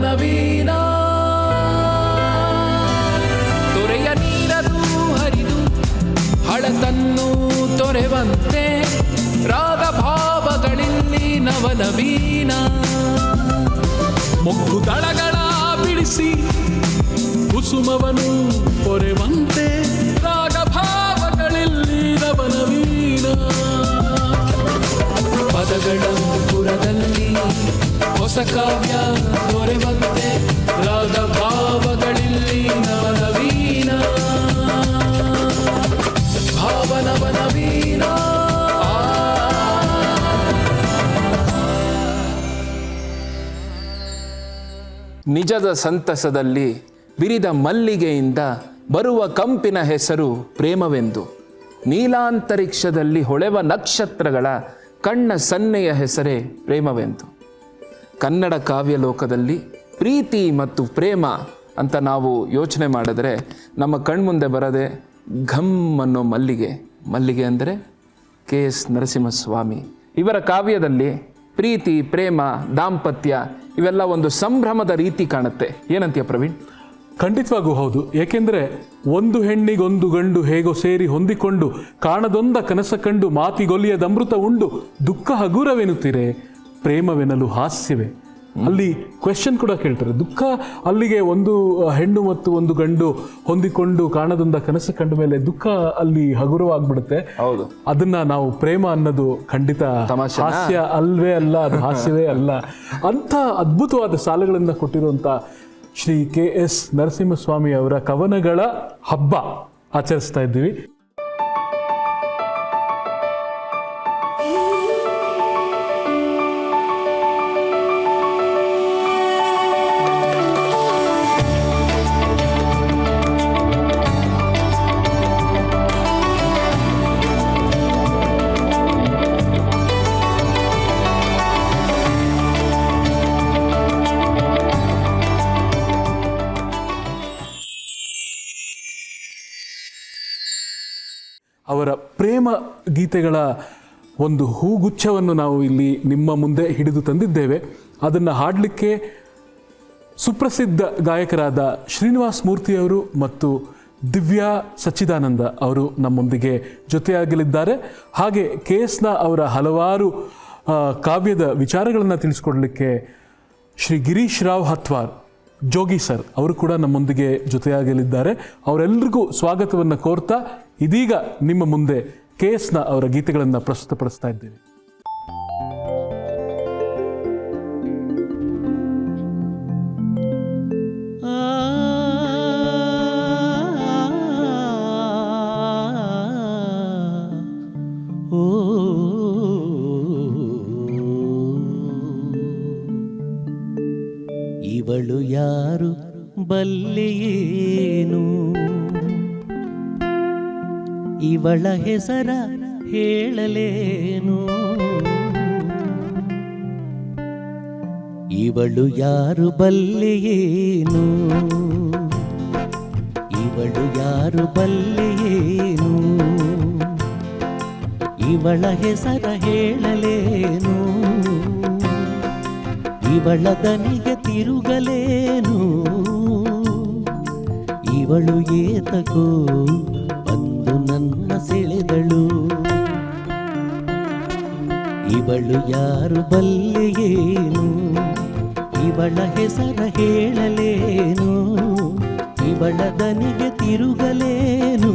ನವನವೀನ ತೊರೆಯ ನೀರದು ಹರಿದು ಹಳತನ್ನು ತೊರೆವಂತೆ ರಾಗ ಭಾವಗಳಿಲ್ಲಿ ನವನವೀನ ಮೊಗ್ಗು ದಳಗಳ ಬಿಡಿಸಿ ಕುಸುಮವನು ಪೊರೆವಂತೆ ರಾಗ ಭಾವಗಳಲ್ಲಿ ನವನವೀನ ಪದಗಳ ಪುರದಲ್ಲಿ ಹೊಸ ಕಾವ್ಯ ದೊರೆವಂತೆ ರಾಗ ಭಾವಗಳಲ್ಲಿ ನವನವೀನ ಭಾವನವನವೀನ ನಿಜದ ಸಂತಸದಲ್ಲಿ ಬಿರಿದ ಮಲ್ಲಿಗೆಯಿಂದ ಬರುವ ಕಂಪಿನ ಹೆಸರು ಪ್ರೇಮವೆಂದು, ನೀಲಾಂತರಿಕ್ಷದಲ್ಲಿ ಹೊಳೆವ ನಕ್ಷತ್ರಗಳ ಕಣ್ಣ ಸನ್ನೆಯ ಹೆಸರೇ ಪ್ರೇಮವೆಂದು. ಕನ್ನಡ ಕಾವ್ಯ ಲೋಕದಲ್ಲಿ ಪ್ರೀತಿ ಮತ್ತು ಪ್ರೇಮ ಅಂತ ನಾವು ಯೋಚನೆ ಮಾಡಿದ್ರೆ ನಮ್ಮ ಕಣ್ಮುಂದೆ ಬರದೆ ಘಮ್ ಅನ್ನೋ ಮಲ್ಲಿಗೆ ಅಂದರೆ KS ನರಸಿಂಹಸ್ವಾಮಿ. ಇವರ ಕಾವ್ಯದಲ್ಲಿ ಪ್ರೀತಿ, ಪ್ರೇಮ, ದಾಂಪತ್ಯ ಇವೆಲ್ಲ ಒಂದು ಸಂಭ್ರಮದ ರೀತಿ ಕಾಣುತ್ತೆ. ಏನಂತೀಯ ಪ್ರವೀಣ್? ಖಂಡಿತವಾಗೂ ಹೌದು. ಏಕೆಂದರೆ ಒಂದು ಹೆಣ್ಣಿಗೊಂದು ಗಂಡು ಹೇಗೋ ಸೇರಿ ಹೊಂದಿಕೊಂಡು ಕಾಣದೊಂದ ಕನಸ ಕಂಡು ಮಾತಿಗೊಲಿಯದ ಅಮೃತ ಉಂಡು ದುಃಖ ಹಗುರವೆನ್ನುತ್ತೀರೆ ಪ್ರೇಮವೆನಲು ಹಾಸ್ಯವೇ. ಅಲ್ಲಿ ಕ್ವೆಶ್ಚನ್ ಕೂಡ ಕೇಳ್ತಾರೆ. ದುಃಖ ಅಲ್ಲಿಗೆ ಒಂದು ಹೆಣ್ಣು ಮತ್ತು ಒಂದು ಗಂಡು ಹೊಂದಿಕೊಂಡು ಕಾಣದೊಂದ ಕನಸು ಕಂಡ ಮೇಲೆ ದುಃಖ ಅಲ್ಲಿ ಹಗುರವಾಗ್ಬಿಡುತ್ತೆ. ಹೌದು, ಅದನ್ನ ನಾವು ಪ್ರೇಮ ಅನ್ನೋದು ಖಂಡಿತ ಹಾಸ್ಯ ಅಲ್ವೇ ಅಲ್ಲ, ಅದು ಹಾಸ್ಯವೇ ಅಲ್ಲ. ಅಂಥ ಅದ್ಭುತವಾದ ಸಾಲುಗಳನ್ನು ಕೊಟ್ಟಿರುವಂಥ ಶ್ರೀ KS ನರಸಿಂಹಸ್ವಾಮಿ ಅವರ ಕವನಗಳ ಹಬ್ಬ ಆಚರಿಸ್ತಾ ಇದ್ದೀವಿ. ಅವರ ಪ್ರೇಮ ಗೀತೆಗಳ ಒಂದು ಹೂಗುಚ್ಛವನ್ನು ನಾವು ಇಲ್ಲಿ ನಿಮ್ಮ ಮುಂದೆ ಹಿಡಿದು ತಂದಿದ್ದೇವೆ. ಅದನ್ನು ಹಾಡಲಿಕ್ಕೆ ಸುಪ್ರಸಿದ್ಧ ಗಾಯಕರಾದ ಶ್ರೀನಿವಾಸ್ ಮೂರ್ತಿಯವರು ಮತ್ತು ದಿವ್ಯಾ ಸಚ್ಚಿದಾನಂದ ಅವರು ನಮ್ಮೊಂದಿಗೆ ಜೊತೆಯಾಗಲಿದ್ದಾರೆ. ಹಾಗೆ KSನ ಅವರ ಹಲವಾರು ಕಾವ್ಯದ ವಿಚಾರಗಳನ್ನು ತಿಳಿಸ್ಕೊಡ್ಲಿಕ್ಕೆ ಶ್ರೀ ಗಿರೀಶ್ ರಾವ್ ಹತ್ವಾರ್ ಜೋಗಿ ಸರ್ ಅವರು ಕೂಡ ನಮ್ಮೊಂದಿಗೆ ಜೊತೆಯಾಗಲಿದ್ದಾರೆ. ಅವರೆಲ್ಲರಿಗೂ ಸ್ವಾಗತವನ್ನು ಕೋರ್ತಾ ಇದೀಗ ನಿಮ್ಮ ಮುಂದೆ KSನ ಅವರ ಗೀತೆಗಳನ್ನು ಪ್ರಸ್ತುತಪಡಿಸ್ತಾ ಇದ್ದೇವೆ. ಇವಳು ಯಾರು ಬಲ್ಲೆಯೇನು, ಇವಳ ಹೆಸರ ಹೇಳಲೇನು, ಇವಳು ಯಾರು ಬಲ್ಲೆಯೇನು, ಇವಳು ಯಾರು ಬಲ್ಲೆಯೇನು, ಇವಳ ಹೆಸರ ಹೇಳಲೇನು, ಇವಳ ದನಿಗೆ ತಿರುಗಲೇನು, ಇವಳು ಏತಕೋ ಬಂದು ನನ್ನ ಸೆಳೆದಳು, ಇವಳು ಯಾರು ಬಲ್ಲೆಯೇನು, ಇವಳ ಹೆಸರ ಹೇಳಲೇನು, ಇವಳ ದನಿಗೆ ತಿರುಗಲೇನು,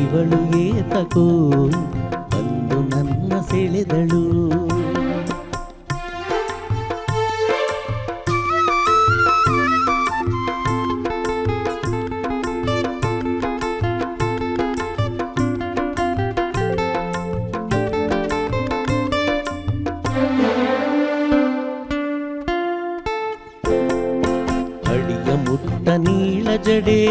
ಇವಳು ಏತಕೋ ಬಂದು ನನ್ನ ಸೆಳೆದಳು. ನೀಳ ಜಡೆ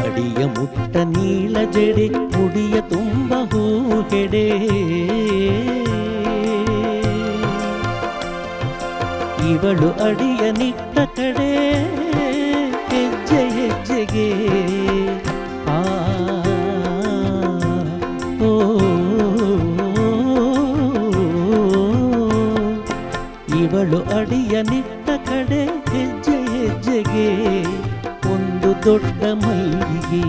ಅಡಿಯ ಮುಟ್ಟ ನೀಳ ಜಡೆ, ಮುಡಿಯ ತುಂಬ ಹೂಗೆಡೆ, ಇವಳು ಅಡಿಯ ನಿಟ್ಟ ಕಡೆ ಹೆಜ್ಜೆ ಹೆಜ್ಜೆಗೆ ಆ ಓ ನಿಟ್ಟ ಕಡೆ ಹೆಜ್ಜೆ ಹೆಜ್ಜೆಗೆ ಒಂದು ದೊಡ್ಡ ಮಲ್ಲಿಗೆ.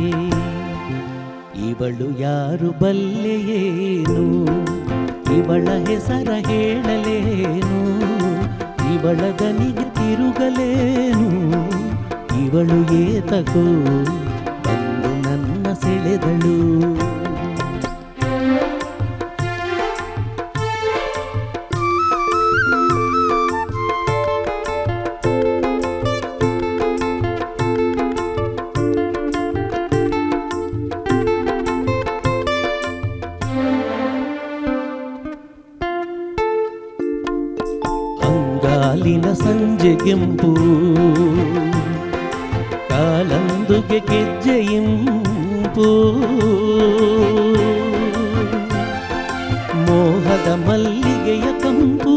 ಇವಳು ಯಾರು ಬಲ್ಲೆಯೇನು, ಇವಳ ಹೆಸರ ಹೇಳಲೇನು, ಇವಳ ದನಿಗೆ ತಿರುಗಲೇನು, ಇವಳು ಏತಕೋ ಬಂದು ನನ್ನ ಸೆಳೆದಳು. ಅಂಗಾಲಿನ ಸಂಜೆಗೆಂಪು, ಕಾಲಂದುಗೆ ಗೆಜ್ಜೆಯಿಂಪು, ಮೋಹದ ಮಲ್ಲಿಗೆಯ ಕಂಪು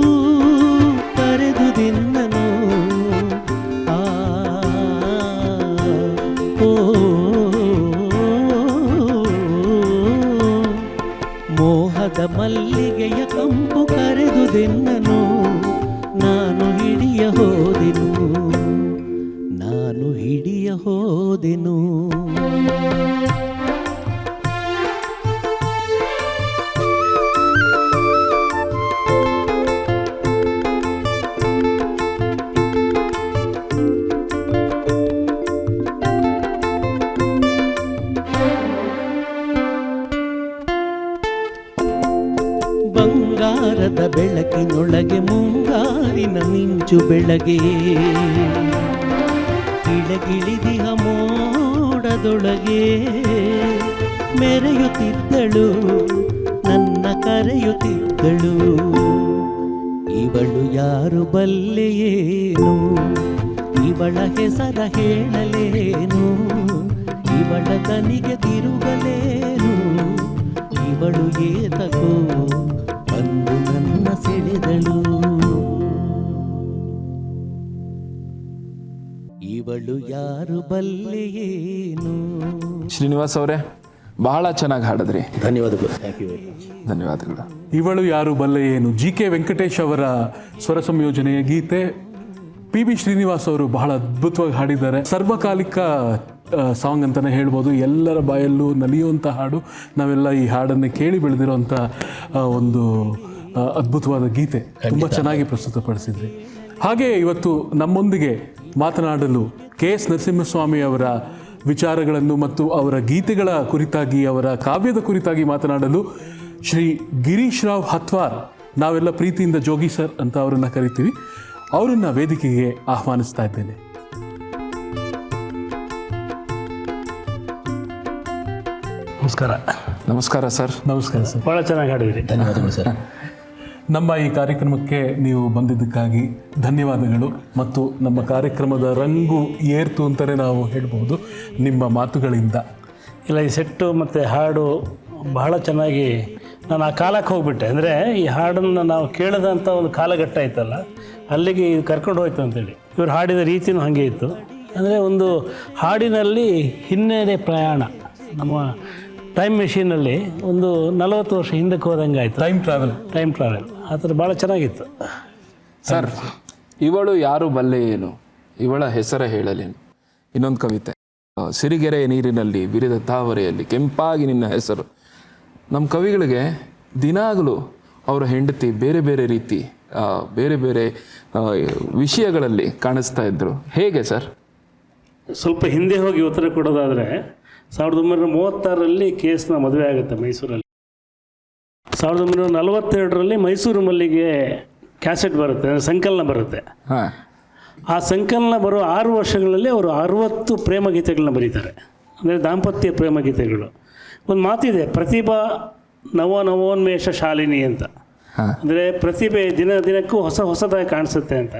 ಕರೆದು ದಿನ್ನನು. ಆ ಓ ಮೋಹದ ಮಲ್ಲಿಗೆಯ ಕಂಪು ಕರೆದು ದಿನ್ನನು. ನಾನು ಹಿಡಿಯ ಹೋದೆನು, ನಾನು ಹಿಡಿಯ ಹೋದೆನು. ಬಂಗಾರದ ಬೆಳಕಿನೊಳಗೆ ಮುಂಗಾರಿನ ಮಿಂಚು ಬೆಳಗ್ಗೆ, ಇಳಗಿಳಿದಿಹ ಮೋಡದೊಳಗೆ ಮೆರೆಯುತ್ತಿದ್ದಳು, ನನ್ನ ಕರೆಯುತ್ತಿದ್ದಳು. ಇವಳು ಯಾರು ಬಲ್ಲೆಯೇನು, ಇವಳ ಹೆಸರ ಹೇಳಲೇನು, ಇವಳ ದನಿಗೆ ತಿರುಗಲೇನು, ಇವಳು ಏತಕೋ ಬಂದು ನನ್ನ ಸೆಳೆದಳು. ಇವಳು ಯಾರು ಬಲ್ಲೆಯೇನು. ಶ್ರೀನಿವಾಸ್ ಅವರೇ, ಬಹಳ ಚೆನ್ನಾಗಿ ಹಾಡಿದ್ರಿ. ಧನ್ಯವಾದಗಳು. ಧನ್ಯವಾದಗಳು. ಇವಳು ಯಾರು ಬಲ್ಲೆಯೇನು GK ವೆಂಕಟೇಶ್ ಅವರ ಸ್ವರ ಸಂಯೋಜನೆಯ ಗೀತೆ. PB ಶ್ರೀನಿವಾಸ್ ಅವರು ಬಹಳ ಅದ್ಭುತವಾಗಿ ಹಾಡಿದ್ದಾರೆ. ಸರ್ವಕಾಲಿಕ ಸಾಂಗ್ ಅಂತಲೇ ಹೇಳ್ಬೋದು. ಎಲ್ಲರ ಬಾಯಲ್ಲೂ ನಲಿಯುವಂಥ ಹಾಡು. ನಾವೆಲ್ಲ ಈ ಹಾಡನ್ನು ಕೇಳಿ ಬೆಳೆದಿರುವಂಥ ಒಂದು ಅದ್ಭುತವಾದ ಗೀತೆ. ತುಂಬ ಚೆನ್ನಾಗಿ ಪ್ರಸ್ತುತಪಡಿಸಿದ್ರಿ. ಹಾಗೆ ಇವತ್ತು ನಮ್ಮೊಂದಿಗೆ ಮಾತನಾಡಲು KS ನರಸಿಂಹಸ್ವಾಮಿ ಅವರ ವಿಚಾರಗಳನ್ನು ಮತ್ತು ಅವರ ಗೀತೆಗಳ ಕುರಿತಾಗಿ, ಅವರ ಕಾವ್ಯದ ಕುರಿತಾಗಿ ಮಾತನಾಡಲು ಶ್ರೀ ಗಿರೀಶ್ ರಾವ್ ಹತ್ವಾರ್, ನಾವೆಲ್ಲ ಪ್ರೀತಿಯಿಂದ ಜೋಗಿ ಸರ್ ಅಂತ ಅವರನ್ನು ಕರಿತೀವಿ, ಅವರನ್ನು ವೇದಿಕೆಗೆ ಆಹ್ವಾನಿಸ್ತಾ ಇದ್ದೇನೆ. ನಮಸ್ಕಾರ. ನಮಸ್ಕಾರ ಸರ್. ನಮಸ್ಕಾರ ಸರ್. ಭಾಳ ಚೆನ್ನಾಗಿ ಹಾಡಿದ್ರಿ. ಧನ್ಯವಾದಗಳು ಸರ್. ನಮ್ಮ ಈ ಕಾರ್ಯಕ್ರಮಕ್ಕೆ ನೀವು ಬಂದಿದ್ದಕ್ಕಾಗಿ ಧನ್ಯವಾದಗಳು. ಮತ್ತು ನಮ್ಮ ಕಾರ್ಯಕ್ರಮದ ರಂಗು ಏರ್ತು ಅಂತಲೇ ನಾವು ಹೇಳ್ಬೋದು ನಿಮ್ಮ ಮಾತುಗಳಿಂದ. ಇಲ್ಲ, ಈ ಸೆಟ್ಟು ಮತ್ತು ಹಾಡು ಬಹಳ ಚೆನ್ನಾಗಿ, ನಾನು ಆ ಕಾಲಕ್ಕೆ ಹೋಗ್ಬಿಟ್ಟೆ. ಅಂದರೆ ಈ ಹಾಡನ್ನು ನಾವು ಕೇಳಿದಂಥ ಒಂದು ಕಾಲಘಟ್ಟ ಇತ್ತಲ್ಲ, ಅಲ್ಲಿಗೆ ಇದು ಕರ್ಕೊಂಡು ಹೋಯ್ತು ಅಂತೇಳಿ. ಇವರು ಹಾಡಿದ ರೀತಿಯೂ ಹಾಗೆ ಇತ್ತು. ಅಂದರೆ ಒಂದು ಹಾಡಿನಲ್ಲಿ ಹಿನ್ನೆಲೆ ಪ್ರಯಾಣ, ನಮ್ಮ ಟೈಮ್ ಮೆಷೀನಲ್ಲಿ ಒಂದು 40 ವರ್ಷ ಹಿಂದಕ್ಕೆ ಹೋದಂಗೆ ಆಯಿತು. ಟೈಮ್ ಟ್ರಾವೆಲ್ ಆ ಥರ ಭಾಳ ಚೆನ್ನಾಗಿತ್ತು ಸರ್. ಇವಳು ಯಾರು ಬಲ್ಲೆಯೇನು, ಇವಳ ಹೆಸರ ಹೇಳಲೇನು. ಇನ್ನೊಂದು ಕವಿತೆ, ಸಿರಿಗೆರೆಯ ನೀರಿನಲ್ಲಿ ಬಿರಿದ ತಾವರೆಯಲ್ಲಿ ಕೆಂಪಾಗಿ ನಿನ್ನ ಹೆಸರು. ನಮ್ಮ ಕವಿಗಳಿಗೆ ದಿನಾಗಲೂ ಅವರ ಹೆಂಡತಿ ಬೇರೆ ಬೇರೆ ರೀತಿ ಬೇರೆ ಬೇರೆ ವಿಷಯಗಳಲ್ಲಿ ಕಾಣಿಸ್ತಾ ಇದ್ದರು. ಹೇಗೆ ಸರ್? ಸ್ವಲ್ಪ ಹಿಂದೆ ಹೋಗಿ ಉತ್ತರ ಕೊಡೋದಾದರೆ, 1936ರಲ್ಲಿ KSನ ಮದುವೆ ಆಗುತ್ತೆ ಮೈಸೂರಲ್ಲಿ. 1942ರಲ್ಲಿ ಮೈಸೂರು ಮಲ್ಲಿಗೆ ಕ್ಯಾಸೆಟ್ ಬರುತ್ತೆ, ಸಂಕಲನ ಬರುತ್ತೆ. ಆ ಸಂಕಲನ ಬರೋ 6 ವರ್ಷಗಳಲ್ಲಿ ಅವರು 60 ಪ್ರೇಮ ಗೀತೆಗಳನ್ನ ಬರೀತಾರೆ. ಅಂದರೆ ದಾಂಪತ್ಯ ಪ್ರೇಮ ಗೀತೆಗಳು. ಒಂದು ಮಾತಿದೆ, ಪ್ರತಿಭಾ ನವೋನ್ಮೇಷ ಶಾಲಿನಿ ಅಂತ. ಅಂದರೆ ಪ್ರತಿಭೆ ದಿನಕ್ಕೂ ಹೊಸದಾಗಿ ಕಾಣಿಸುತ್ತೆ ಅಂತ.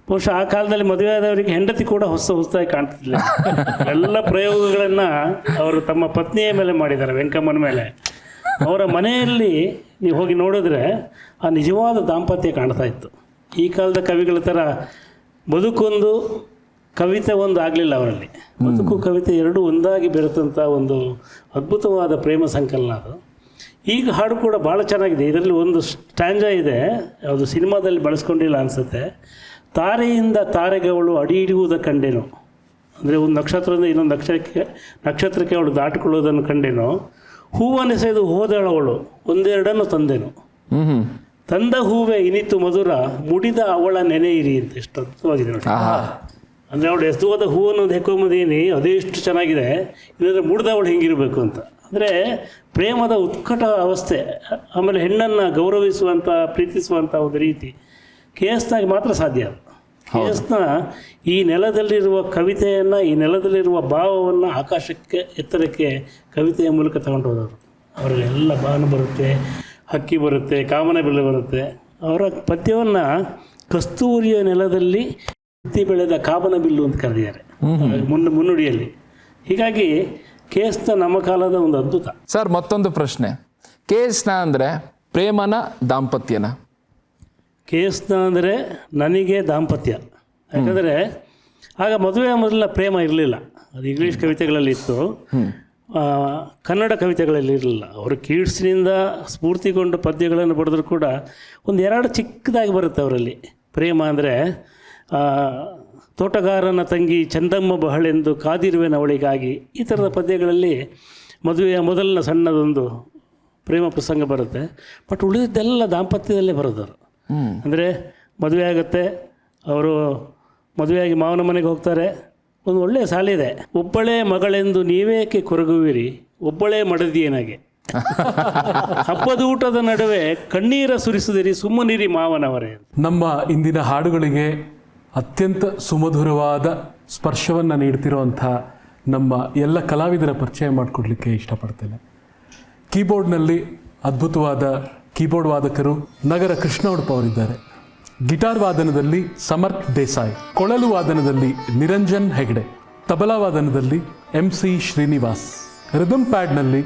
ಬಹುಶಃ ಆ ಕಾಲದಲ್ಲಿ ಮದುವೆ ಆದವರಿಗೆ ಹೆಂಡತಿ ಕೂಡ ಹೊಸದಾಗಿ ಕಾಣ್ತಿದ್ದಿಲ್ಲ. ಎಲ್ಲ ಪ್ರಯೋಗಗಳನ್ನು ಅವರು ತಮ್ಮ ಪತ್ನಿಯ ಮೇಲೆ ಮಾಡಿದ್ದಾರೆ, ವೆಂಕಮ್ಮನ ಮೇಲೆ. ಅವರ ಮನೆಯಲ್ಲಿ ನೀವು ಹೋಗಿ ನೋಡಿದ್ರೆ ಆ ನಿಜವಾದ ದಾಂಪತ್ಯ ಕಾಣ್ತಾ ಇತ್ತು. ಈ ಕಾಲದ ಕವಿಗಳ ಥರ ಬದುಕೊಂದು ಕವಿತೆ ಒಂದು ಆಗಲಿಲ್ಲ ಅವರಲ್ಲಿ. ಬದುಕು ಕವಿತೆ ಎರಡೂ ಒಂದಾಗಿ ಬೆರೆತಂಥ ಒಂದು ಅದ್ಭುತವಾದ ಪ್ರೇಮ ಸಂಕಲನ ಅದು. ಈಗ ಹಾಡು ಕೂಡ ಭಾಳ ಚೆನ್ನಾಗಿದೆ. ಇದರಲ್ಲಿ ಒಂದು ಸ್ಟ್ಯಾಂಜಾ ಇದೆ, ಯಾವುದು ಸಿನಿಮಾದಲ್ಲಿ ಬಳಸ್ಕೊಂಡಿಲ್ಲ ಅನಿಸುತ್ತೆ. ತಾರೆಯಿಂದ ತಾರೆಗೆ ಅವಳು ಅಡಿ ಹಿಡಿಯುವುದ ಕಂಡೆನು. ಅಂದರೆ ಒಂದು ನಕ್ಷತ್ರದಿಂದ ಇನ್ನೊಂದು ನಕ್ಷತ್ರಕ್ಕೆ ಅವಳು ದಾಟಿಕೊಳ್ಳುವುದನ್ನು ಕಂಡೆನು. ಹೂವನ್ನೆಸೆದು ಹೋದಳವಳು, ಒಂದೆರಡನ್ನು ತಂದೆನು. ತಂದ ಹೂವೇ ಇನಿತು ಮಧುರ, ಮುಡಿದ ಅವಳ ನೆನೆಯಿರಿ ಅಂತ. ಎಷ್ಟು ಅದ್ಭುತವಾಗಿದೆ ನೋಡಿ. ಅಂದರೆ ಅವಳು ಎಸ್ದು ಹೋದ ಹೂವನ್ನು ಹೆಕ್ಕೊಂಬುದೀನಿ, ಅದೆಷ್ಟು ಚೆನ್ನಾಗಿದೆ. ಇಲ್ಲಾಂದರೆ ಮುಡಿದವಳು ಹೆಂಗಿರಬೇಕು ಅಂತ. ಅಂದರೆ ಪ್ರೇಮದ ಉತ್ಕಟ ಅವಸ್ಥೆ. ಆಮೇಲೆ ಹೆಣ್ಣನ್ನು ಗೌರವಿಸುವಂಥ, ಪ್ರೀತಿಸುವಂಥ ಒಂದು ರೀತಿ KSನಾಗಿ ಮಾತ್ರ ಸಾಧ್ಯ. KSನ ಈ ನೆಲದಲ್ಲಿರುವ ಕವಿತೆಯನ್ನು, ಈ ನೆಲದಲ್ಲಿರುವ ಭಾವವನ್ನು ಆಕಾಶಕ್ಕೆ, ಎತ್ತರಕ್ಕೆ ಕವಿತೆಯ ಮೂಲಕ ತಗೊಂಡು ಹೋದವರು. ಅವರಿಗೆಲ್ಲ ಬಾನು ಬರುತ್ತೆ, ಹಕ್ಕಿ ಬರುತ್ತೆ, ಕಾಮನಬಿಲ್ಲು ಬರುತ್ತೆ. ಅವರ ಪದ್ಯವನ್ನು ಕಸ್ತೂರಿಯ ನೆಲದಲ್ಲಿ ಬಿತ್ತಿ ಬೆಳೆದ ಕಾಮನಬಿಲ್ಲು ಅಂತ ಕರೆದಿದ್ದಾರೆ ಮುನ್ನುಡಿಯಲ್ಲಿ. ಹೀಗಾಗಿ KSನ ನಮ್ಮ ಕಾಲದ ಒಂದು ಅದ್ಭುತ. ಸರ್, ಮತ್ತೊಂದು ಪ್ರಶ್ನೆ. KSನ ಅಂದರೆ ಪ್ರೇಮನ ದಾಂಪತ್ಯನ? KSನ ಅಂದರೆ ನನಗೆ ದಾಂಪತ್ಯ. ಯಾಕಂದರೆ ಆಗ ಮದುವೆ ಮೊದಲ ಪ್ರೇಮ ಇರಲಿಲ್ಲ. ಅದು ಇಂಗ್ಲೀಷ್ ಕವಿತೆಗಳಲ್ಲಿ ಇತ್ತು, ಕನ್ನಡ ಕವಿತೆಗಳಲ್ಲಿ ಇರಲಿಲ್ಲ. ಅವರು ಕೀಟ್ಸ್ನಿಂದ ಸ್ಫೂರ್ತಿಗೊಂಡು ಪದ್ಯಗಳನ್ನು ಬರೆದರೂ ಕೂಡ ಎರಡು ಚಿಕ್ಕದಾಗಿ ಬರುತ್ತೆ ಅವರಲ್ಲಿ. ಪ್ರೇಮ ಅಂದರೆ ತೋಟಗಾರನ ತಂಗಿ ಚಂದಮ್ಮ ಬಹಳೆಂದು ಕಾದಿರುವೆನ ಅವಳಿಗಾಗಿ, ಈ ಥರದ ಪದ್ಯಗಳಲ್ಲಿ ಮದುವೆಯ ಮೊದಲನ ಸಣ್ಣದೊಂದು ಪ್ರೇಮ ಪ್ರಸಂಗ ಬರುತ್ತೆ. ಬಟ್ ಉಳಿದಿದ್ದೆಲ್ಲ ದಾಂಪತ್ಯದಲ್ಲೇ ಬರೋದವರು. ಅಂದರೆ ಮದುವೆ ಆಗುತ್ತೆ, ಅವರು ಮದುವೆಯಾಗಿ ಮಾವನ ಮನೆಗೆ ಹೋಗ್ತಾರೆ. ಒಂದು ಒಳ್ಳೆಯ ಸಾಲಿದೆ, ಒಬ್ಬಳೇ ಮಗಳೆಂದು ನೀವೇಕೆ ಕೊರಗುವಿರಿ, ಒಬ್ಬಳೇ ಮಡದಿಯನಾಗೆ, ಹಬ್ಬದ ಊಟದ ನಡುವೆ ಕಣ್ಣೀರ ಸುರಿಸುದಿರಿ, ಸುಮ್ಮನಿರಿ ಮಾವನವರೇ. ನಮ್ಮ ಇಂದಿನ ಹಾಡುಗಳಿಗೆ ಅತ್ಯಂತ ಸುಮಧುರವಾದ ಸ್ಪರ್ಶವನ್ನು ನೀಡ್ತಿರೋವಂಥ ನಮ್ಮ ಎಲ್ಲ ಕಲಾವಿದರ ಪರಿಚಯ ಮಾಡಿಕೊಡ್ಲಿಕ್ಕೆ ಇಷ್ಟಪಡ್ತೇನೆ. ಕೀಬೋರ್ಡ್ನಲ್ಲಿ ಅದ್ಭುತವಾದ ಕೀಬೋರ್ಡ್ ವಾದಕರು ನಗರ ಕೃಷ್ಣ ಉಡುಪ ಅವರಿದ್ದಾರೆ. ಗಿಟಾರ್ ವಾದನದಲ್ಲಿ ಸಮರ್ಥ್ ದೇಸಾಯಿ, ಕೊಳಲು ವಾದನದಲ್ಲಿ ನಿರಂಜನ್ ಹೆಗ್ಡೆ, ತಬಲಾ ವಾದನದಲ್ಲಿ MC ಶ್ರೀನಿವಾಸ್, ರಿದಮ್ ಪ್ಯಾಡ್ನಲ್ಲಿ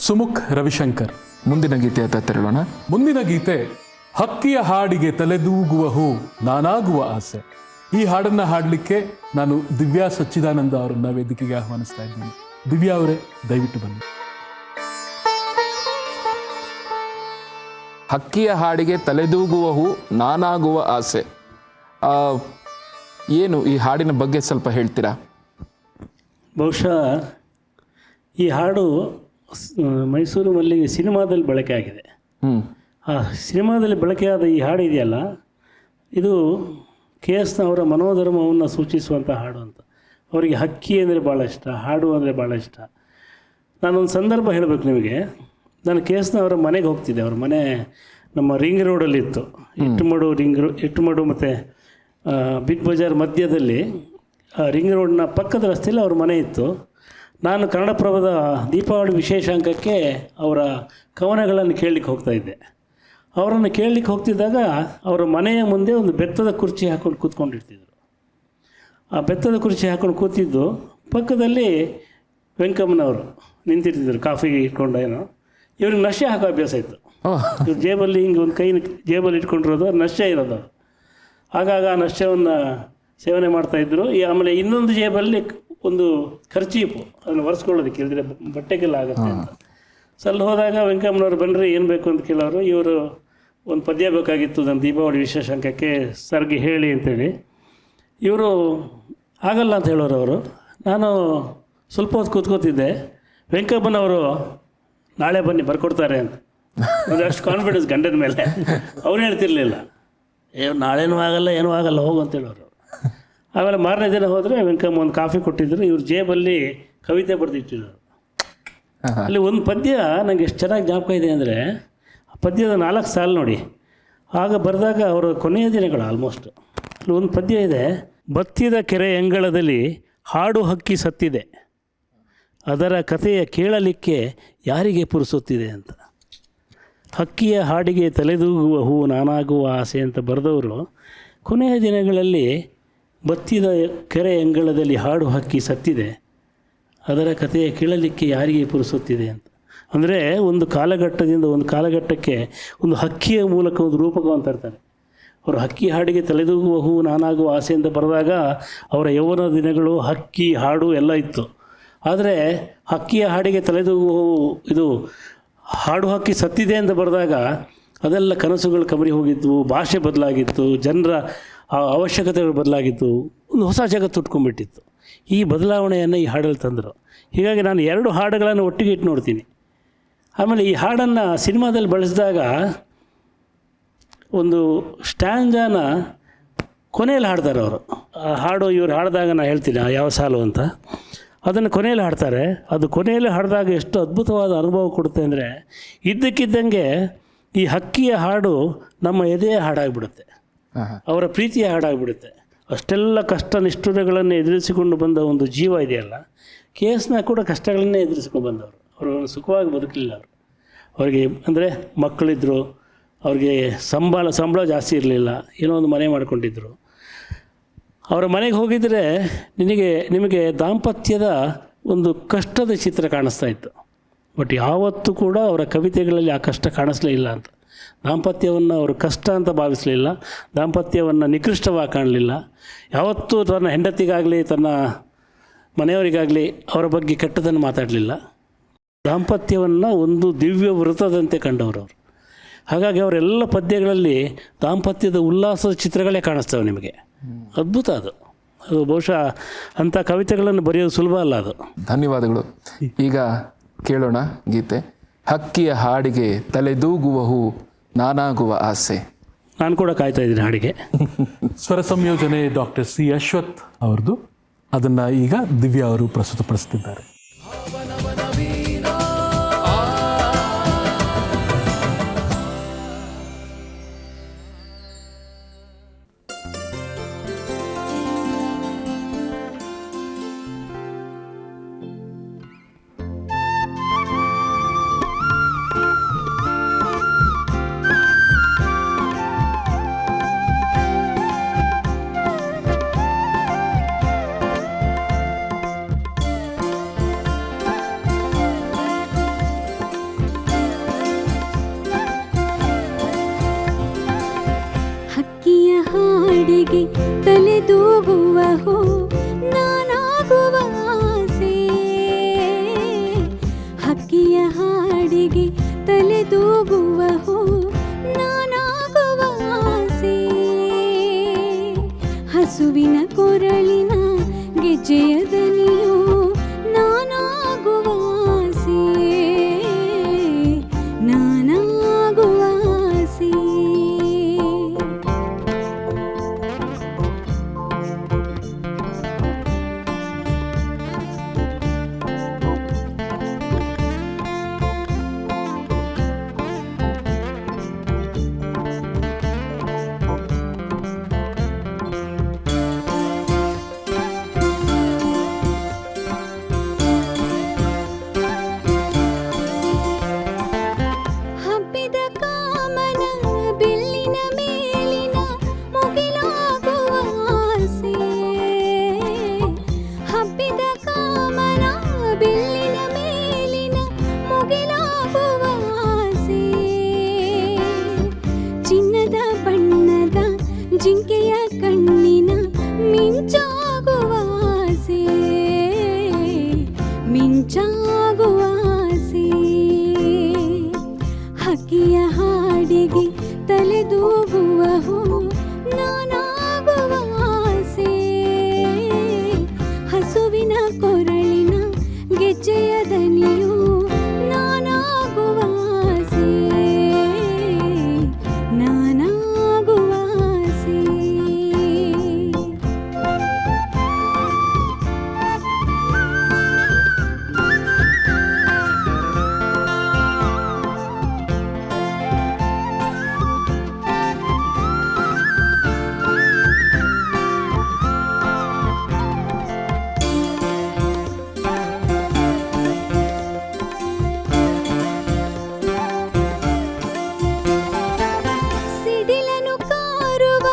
ಸುಮುಖ್ ರವಿಶಂಕರ್. ಮುಂದಿನ ಗೀತೆ ತೆರಳೋಣ. ಮುಂದಿನ ಗೀತೆ ಹಕ್ಕಿಯ ಹಾಡಿಗೆ ತಲೆದೂಗುವ ಹೂ ನಾನಾಗುವ ಆಸೆ. ಈ ಹಾಡನ್ನು ಹಾಡಲಿಕ್ಕೆ ನಾನು ದಿವ್ಯಾ ಸಚ್ಚಿದಾನಂದ ಅವರನ್ನ ವೇದಿಕೆಗೆ ಆಹ್ವಾನಿಸ್ತಾ ಇದ್ದೀನಿ. ದಿವ್ಯಾ ಅವರೇ, ದಯವಿಟ್ಟು ಬನ್ನಿ. ಹಕ್ಕಿಯ ಹಾಡಿಗೆ ತಲೆದೂಗುವ ಹೂ ನಾನಾಗುವ ಆಸೆ. ಏನು ಈ ಹಾಡಿನ ಬಗ್ಗೆ ಸ್ವಲ್ಪ ಹೇಳ್ತೀರಾ? ಬಹುಶಃ ಈ ಹಾಡು ಮೈಸೂರು ಮಲ್ಲಿಗೆ ಸಿನಿಮಾದಲ್ಲಿ ಬಳಕೆ ಆಗಿದೆ. ಆ ಸಿನಿಮಾದಲ್ಲಿ ಬಳಕೆಯಾದ ಈ ಹಾಡು ಇದೆಯಲ್ಲ, ಇದು KSನವರ ಮನೋಧರ್ಮವನ್ನು ಸೂಚಿಸುವಂಥ ಹಾಡು ಅಂತ. ಅವರಿಗೆ ಹಕ್ಕಿ ಅಂದರೆ ಭಾಳ ಇಷ್ಟ, ಹಾಡು ಅಂದರೆ ಭಾಳ ಇಷ್ಟ. ನಾನೊಂದು ಸಂದರ್ಭ ಹೇಳಬೇಕು ನಿಮಗೆ. ನಾನು KSನವರ ಮನೆಗೆ ಹೋಗ್ತಿದ್ದೆ. ಅವ್ರ ಮನೆ ನಮ್ಮ ರಿಂಗ್ ರೋಡಲ್ಲಿತ್ತು. ಇಟ್ಟುಮಡು ಮತ್ತು ಬಿಗ್ ಬಜಾರ್ ಮಧ್ಯದಲ್ಲಿ ರಿಂಗ್ ರೋಡ್ನ ಪಕ್ಕದ ರಸ್ತೆಯಲ್ಲಿ ಅವ್ರ ಮನೆ ಇತ್ತು. ನಾನು ಕನ್ನಡಪ್ರಭದ ದೀಪಾವಳಿ ವಿಶೇಷಾಂಕಕ್ಕೆ ಅವರ ಕವನಗಳನ್ನು ಕೇಳಲಿಕ್ಕೆ ಹೋಗ್ತಾಯಿದ್ದೆ. ಅವರನ್ನು ಕೇಳಲಿಕ್ಕೆ ಹೋಗ್ತಿದ್ದಾಗ ಅವರ ಮನೆಯ ಮುಂದೆ ಒಂದು ಬೆತ್ತದ ಕುರ್ಚಿ ಹಾಕ್ಕೊಂಡು ಕೂತ್ಕೊಂಡಿರ್ತಿದ್ರು. ಆ ಬೆತ್ತದ ಕುರ್ಚಿ ಹಾಕ್ಕೊಂಡು ಕೂತಿದ್ದು ಪಕ್ಕದಲ್ಲಿ ವೆಂಕಮ್ಮನವರು ನಿಂತಿರ್ತಿದ್ರು, ಕಾಫಿ ಇಟ್ಕೊಂಡು ಏನೋ. ಇವ್ರಿಗೆ ನಶೆ ಹಾಕೋ ಅಭ್ಯಾಸ ಇತ್ತು. ಇವ್ರ ಜೇಬಲ್ಲಿ ಹಿಂಗೆ ಒಂದು ಕೈ ಜೇಬಲ್ಲಿ ಇಟ್ಕೊಂಡಿರೋದು ನಶೆ ಇರೋದು. ಆಗಾಗ ಆ ನಶೆಯನ್ನು ಸೇವನೆ ಮಾಡ್ತಾಯಿದ್ರು. ಆಮೇಲೆ ಇನ್ನೊಂದು ಜೇಬಲ್ಲಿ ಒಂದು ಖರ್ಚೀಪು, ಅದನ್ನು ಒರೆಸ್ಕೊಳ್ಳೋದಕ್ಕೆ, ಇಲ್ಲದ್ರೆ ಬಟ್ಟೆಗೆಲ್ಲ ಆಗುತ್ತೆ ಅಂತ. ಅಲ್ಲಿ ಹೋದಾಗ ವೆಂಕಮ್ಮನವ್ರು ಬನ್ನಿರಿ ಏನು ಬೇಕು ಅಂತ ಕೇಳೋರು. ಇವರು ಒಂದು ಪದ್ಯ ಬೇಕಾಗಿತ್ತು ನನ್ನ ದೀಪಾವಳಿ ವಿಶೇಷಾಂಕಕ್ಕೆ ಸರ್ಗೆ ಹೇಳಿ ಅಂತೇಳಿ. ಇವರು ಆಗಲ್ಲ ಅಂತ ಹೇಳೋರು ಅವರು. ನಾನು ಸ್ವಲ್ಪ ಹೊತ್ತು ಕೂತ್ಕೋತಿದ್ದೆ. ವೆಂಕಮ್ಮನವರು ನಾಳೆ ಬನ್ನಿ ಬರ್ಕೊಡ್ತಾರೆ ಅಂತ. ಒಂದು ಅಷ್ಟು ಕಾನ್ಫಿಡೆನ್ಸ್ ಗಂಡನ ಮೇಲೆ. ಅವ್ರು ಹೇಳ್ತಿರ್ಲಿಲ್ಲ, ನಾಳೆನೂ ಆಗಲ್ಲ ಏನೂ ಆಗಲ್ಲ ಹೋಗು ಅಂತ ಹೇಳೋರು. ಆಮೇಲೆ ಮಾರನೇ ದಿನ ಹೋದರೆ ವೆಂಕಮ್ಮ ಒಂದು ಕಾಫಿ ಕೊಟ್ಟಿದ್ದರು. ಇವ್ರ ಜೇಬಲ್ಲಿ ಕವಿತೆ ಬರೆದಿಟ್ಟಿದ್ರು. ಅಲ್ಲಿ ಒಂದು ಪದ್ಯ ನನಗೆ ಎಷ್ಟು ಚೆನ್ನಾಗಿ ಜ್ಞಾಪಕ ಇದೆ ಅಂದರೆ, ಆ ಪದ್ಯದ 4 ಸಾಲು ನೋಡಿ. ಆಗ ಬರೆದಾಗ ಅವರ ಕೊನೆಯ ದಿನಗಳು ಆಲ್ಮೋಸ್ಟ್. ಅಲ್ಲಿ ಒಂದು ಪದ್ಯ ಇದೆ, ಬತ್ತಿದ ಕೆರೆ ಅಂಗಳದಲ್ಲಿ ಹಾಡು ಹಕ್ಕಿ ಸತ್ತಿದೆ, ಅದರ ಕಥೆಯ ಕೇಳಲಿಕ್ಕೆ ಯಾರಿಗೆ ಪುರುಸುತ್ತಿದೆ ಅಂತ. ಹಕ್ಕಿಯ ಹಾಡಿಗೆ ತಲೆದೂಗುವ ಹೂ ನಾನಾಗುವ ಆಸೆ ಅಂತ ಬರೆದವರು ಕೊನೆಯ ದಿನಗಳಲ್ಲಿ ಬತ್ತಿದ ಕೆರೆ ಅಂಗಳದಲ್ಲಿ ಹಾಡು ಹಕ್ಕಿ ಸತ್ತಿದೆ, ಅದರ ಕಥೆಯ ಕೇಳಲಿಕ್ಕೆ ಯಾರಿಗೆ ಪುರುಸುತ್ತಿದೆ ಅಂತ. ಅಂದರೆ ಒಂದು ಕಾಲಘಟ್ಟದಿಂದ ಒಂದು ಕಾಲಘಟ್ಟಕ್ಕೆ ಒಂದು ಹಕ್ಕಿಯ ಮೂಲಕ ಒಂದು ರೂಪಕವನ್ನು ತರ್ತಾರೆ. ಅವರು ಹಕ್ಕಿ ಹಾಡಿಗೆ ತಲೆದೂಗುವ ಹೂ ನಾನಾಗುವ ಆಸೆ ಅಂತ ಬರೆದಾಗ ಅವರ ಯೌವನ ದಿನಗಳು, ಹಕ್ಕಿ ಹಾಡು ಎಲ್ಲ ಇತ್ತು. ಆದರೆ ಹಕ್ಕಿಯ ಹಾಡಿಗೆ ತಲೆದೂಗುವ ಹೂ, ಇದು ಹಾಡು ಹಕ್ಕಿ ಸತ್ತಿದೆ ಅಂತ ಬರೆದಾಗ ಅದೆಲ್ಲ ಕನಸುಗಳು ಕಮರಿ ಹೋಗಿದ್ವು, ಭಾಷೆ ಬದಲಾಗಿತ್ತು, ಜನರ ಆ ಅವಶ್ಯಕತೆಗಳು ಬದಲಾಗಿತ್ತು, ಒಂದು ಹೊಸ ಜಗತ್ತು ಉಟ್ಕೊಂಡ್ಬಿಟ್ಟಿತ್ತು. ಈ ಬದಲಾವಣೆಯನ್ನು ಈ ಹಾಡಲ್ಲಿ ತಂದರು. ಹೀಗಾಗಿ ನಾನು 2 ಹಾಡುಗಳನ್ನು ಒಟ್ಟಿಗೆ ಇಟ್ಟು ನೋಡ್ತೀನಿ. ಆಮೇಲೆ ಈ ಹಾಡನ್ನು ಸಿನಿಮಾದಲ್ಲಿ ಬಳಸಿದಾಗ ಒಂದು ಸ್ಟ್ಯಾಂಜಾನ ಕೊನೆಯಲ್ಲಿ ಹಾಡ್ತಾರೆ ಅವರು. ಆ ಹಾಡು ಇವ್ರು ಹಾಡಿದಾಗ ನಾನು ಹೇಳ್ತೀನಿ ಯಾವ ಸಾಲು ಅಂತ, ಅದನ್ನು ಕೊನೆಯಲ್ಲಿ ಹಾಡ್ತಾರೆ. ಅದು ಕೊನೆಯಲ್ಲಿ ಹಾಡಿದಾಗ ಎಷ್ಟು ಅದ್ಭುತವಾದ ಅನುಭವ ಕೊಡುತ್ತೆ ಅಂದರೆ, ಇದ್ದಕ್ಕಿದ್ದಂಗೆ ಈ ಹಕ್ಕಿಯ ಹಾಡು ನಮ್ಮ ಎದೆಯ ಹಾಡಾಗಿಬಿಡುತ್ತೆ, ಅವರ ಪ್ರೀತಿಯ ಹಾಡಾಗಿಬಿಡುತ್ತೆ. ಅಷ್ಟೆಲ್ಲ ಕಷ್ಟ ನಿಷ್ಠುರಗಳನ್ನು ಎದುರಿಸಿಕೊಂಡು ಬಂದ ಒಂದು ಜೀವ ಇದೆಯಲ್ಲ, KS ಕೂಡ ಕಷ್ಟಗಳನ್ನೇ ಎದುರಿಸ್ಕೊಂಡು ಬಂದವರು. ಅವರು ಸುಖವಾಗಿ ಬದುಕಲಿಲ್ಲ. ಅವ್ರಿಗೆ ಅಂದರೆ ಮಕ್ಕಳಿದ್ರು, ಅವ್ರಿಗೆ ಸಂಬಳ ಜಾಸ್ತಿ ಇರಲಿಲ್ಲ, ಏನೋ ಒಂದು ಮನೆ ಮಾಡ್ಕೊಂಡಿದ್ರು. ಅವರ ಮನೆಗೆ ಹೋಗಿದರೆ ನಿಮಗೆ ದಾಂಪತ್ಯದ ಒಂದು ಕಷ್ಟದ ಚಿತ್ರ ಕಾಣಿಸ್ತಾ ಇತ್ತು. ಬಟ್ ಯಾವತ್ತೂ ಕೂಡ ಅವರ ಕವಿತೆಗಳಲ್ಲಿ ಆ ಕಷ್ಟ ಕಾಣಿಸ್ಲೇ ಇಲ್ಲ ಅಂತ. ದಾಂಪತ್ಯವನ್ನು ಅವರು ಕಷ್ಟ ಅಂತ ಭಾವಿಸಲಿಲ್ಲ, ದಾಂಪತ್ಯವನ್ನು ನಿಕೃಷ್ಟವಾಗಿ ಕಾಣಲಿಲ್ಲ. ಯಾವತ್ತೂ ತನ್ನ ಹೆಂಡತಿಗಾಗಲಿ ತನ್ನ ಮನೆಯವರಿಗಾಗಲಿ ಅವರ ಬಗ್ಗೆ ಕೆಟ್ಟದನ್ನು ಮಾತಾಡಲಿಲ್ಲ. ದಾಂಪತ್ಯವನ್ನು ಒಂದು ದಿವ್ಯ ವೃತ್ತದಂತೆ ಕಂಡವರು ಅವರು. ಹಾಗಾಗಿ ಅವರೆಲ್ಲ ಪದ್ಯಗಳಲ್ಲಿ ದಾಂಪತ್ಯದ ಉಲ್ಲಾಸದ ಚಿತ್ರಗಳೇ ಕಾಣಿಸ್ತವೆ ನಿಮಗೆ. ಅದ್ಭುತ ಅದು ಬಹುಶಃ ಅಂಥ ಕವಿತೆಗಳನ್ನು ಬರೆಯೋದು ಸುಲಭ ಅಲ್ಲ ಅದು. ಧನ್ಯವಾದಗಳು. ಈಗ ಕೇಳೋಣ ಗೀತೆ. ಹಕ್ಕಿಯ ಹಾಡಿಗೆ ತಲೆದೂಗುವ ಹೂ ನಾನಾಗುವ ಆಸೆ. ನಾನು ಕೂಡ ಕಾಯ್ತಾ ಇದ್ದೀನಿ ಹಾಡಿಗೆ. ಸ್ವರ ಸಂಯೋಜನೆ ಡಾಕ್ಟರ್ C. ಅಶ್ವಥ್ ಅವ್ರದ್ದು. ಅದನ್ನು ಈಗ ದಿವ್ಯಾ ಅವರು ಪ್ರಸ್ತುತಪಡಿಸ್ತಿದ್ದಾರೆ. ತಲೆದೂಗುವ ಹೂ ನಾನಾಗುವ ಆಸೆ. ಹಕ್ಕಿಯ ಹಾಡಿಗೆ ತಲೆದೂಗುವ ಹೂ ನಾನಾಗುವ ಆಸೆ. ಹಸುವಿನ ಕೊರಳಿನ ಗೆಜ್ಜೆಯ ದನಿಯು ನಾನಾಗುವ ಆಸೆ. ನಾನಾಗುವ ಆಸೆ. ಜಿಂಕೆಯ ಕಣ್ಣಿನ ಮಿಂಚಾಗುವ ಆಸೆ. ಮಿಂಚಾಗುವ ಆಸೆ. ಹಕ್ಕಿಯ ಹಾಡಿಗೆ ತಲೆದೂಗುವ ಹೂ ನಾನಾಗುವ ಆಸೆ. ಹಸುವಿನ ಕೊರಳಿನ ಗೆಜ್ಜೆಯ ದನಿಯು ನಾನಾಗುವ ಆಸೆ. ನಾನಾಗುವ ಆಸೆ. ಸಿಡಿಲನು ಕಾರುವ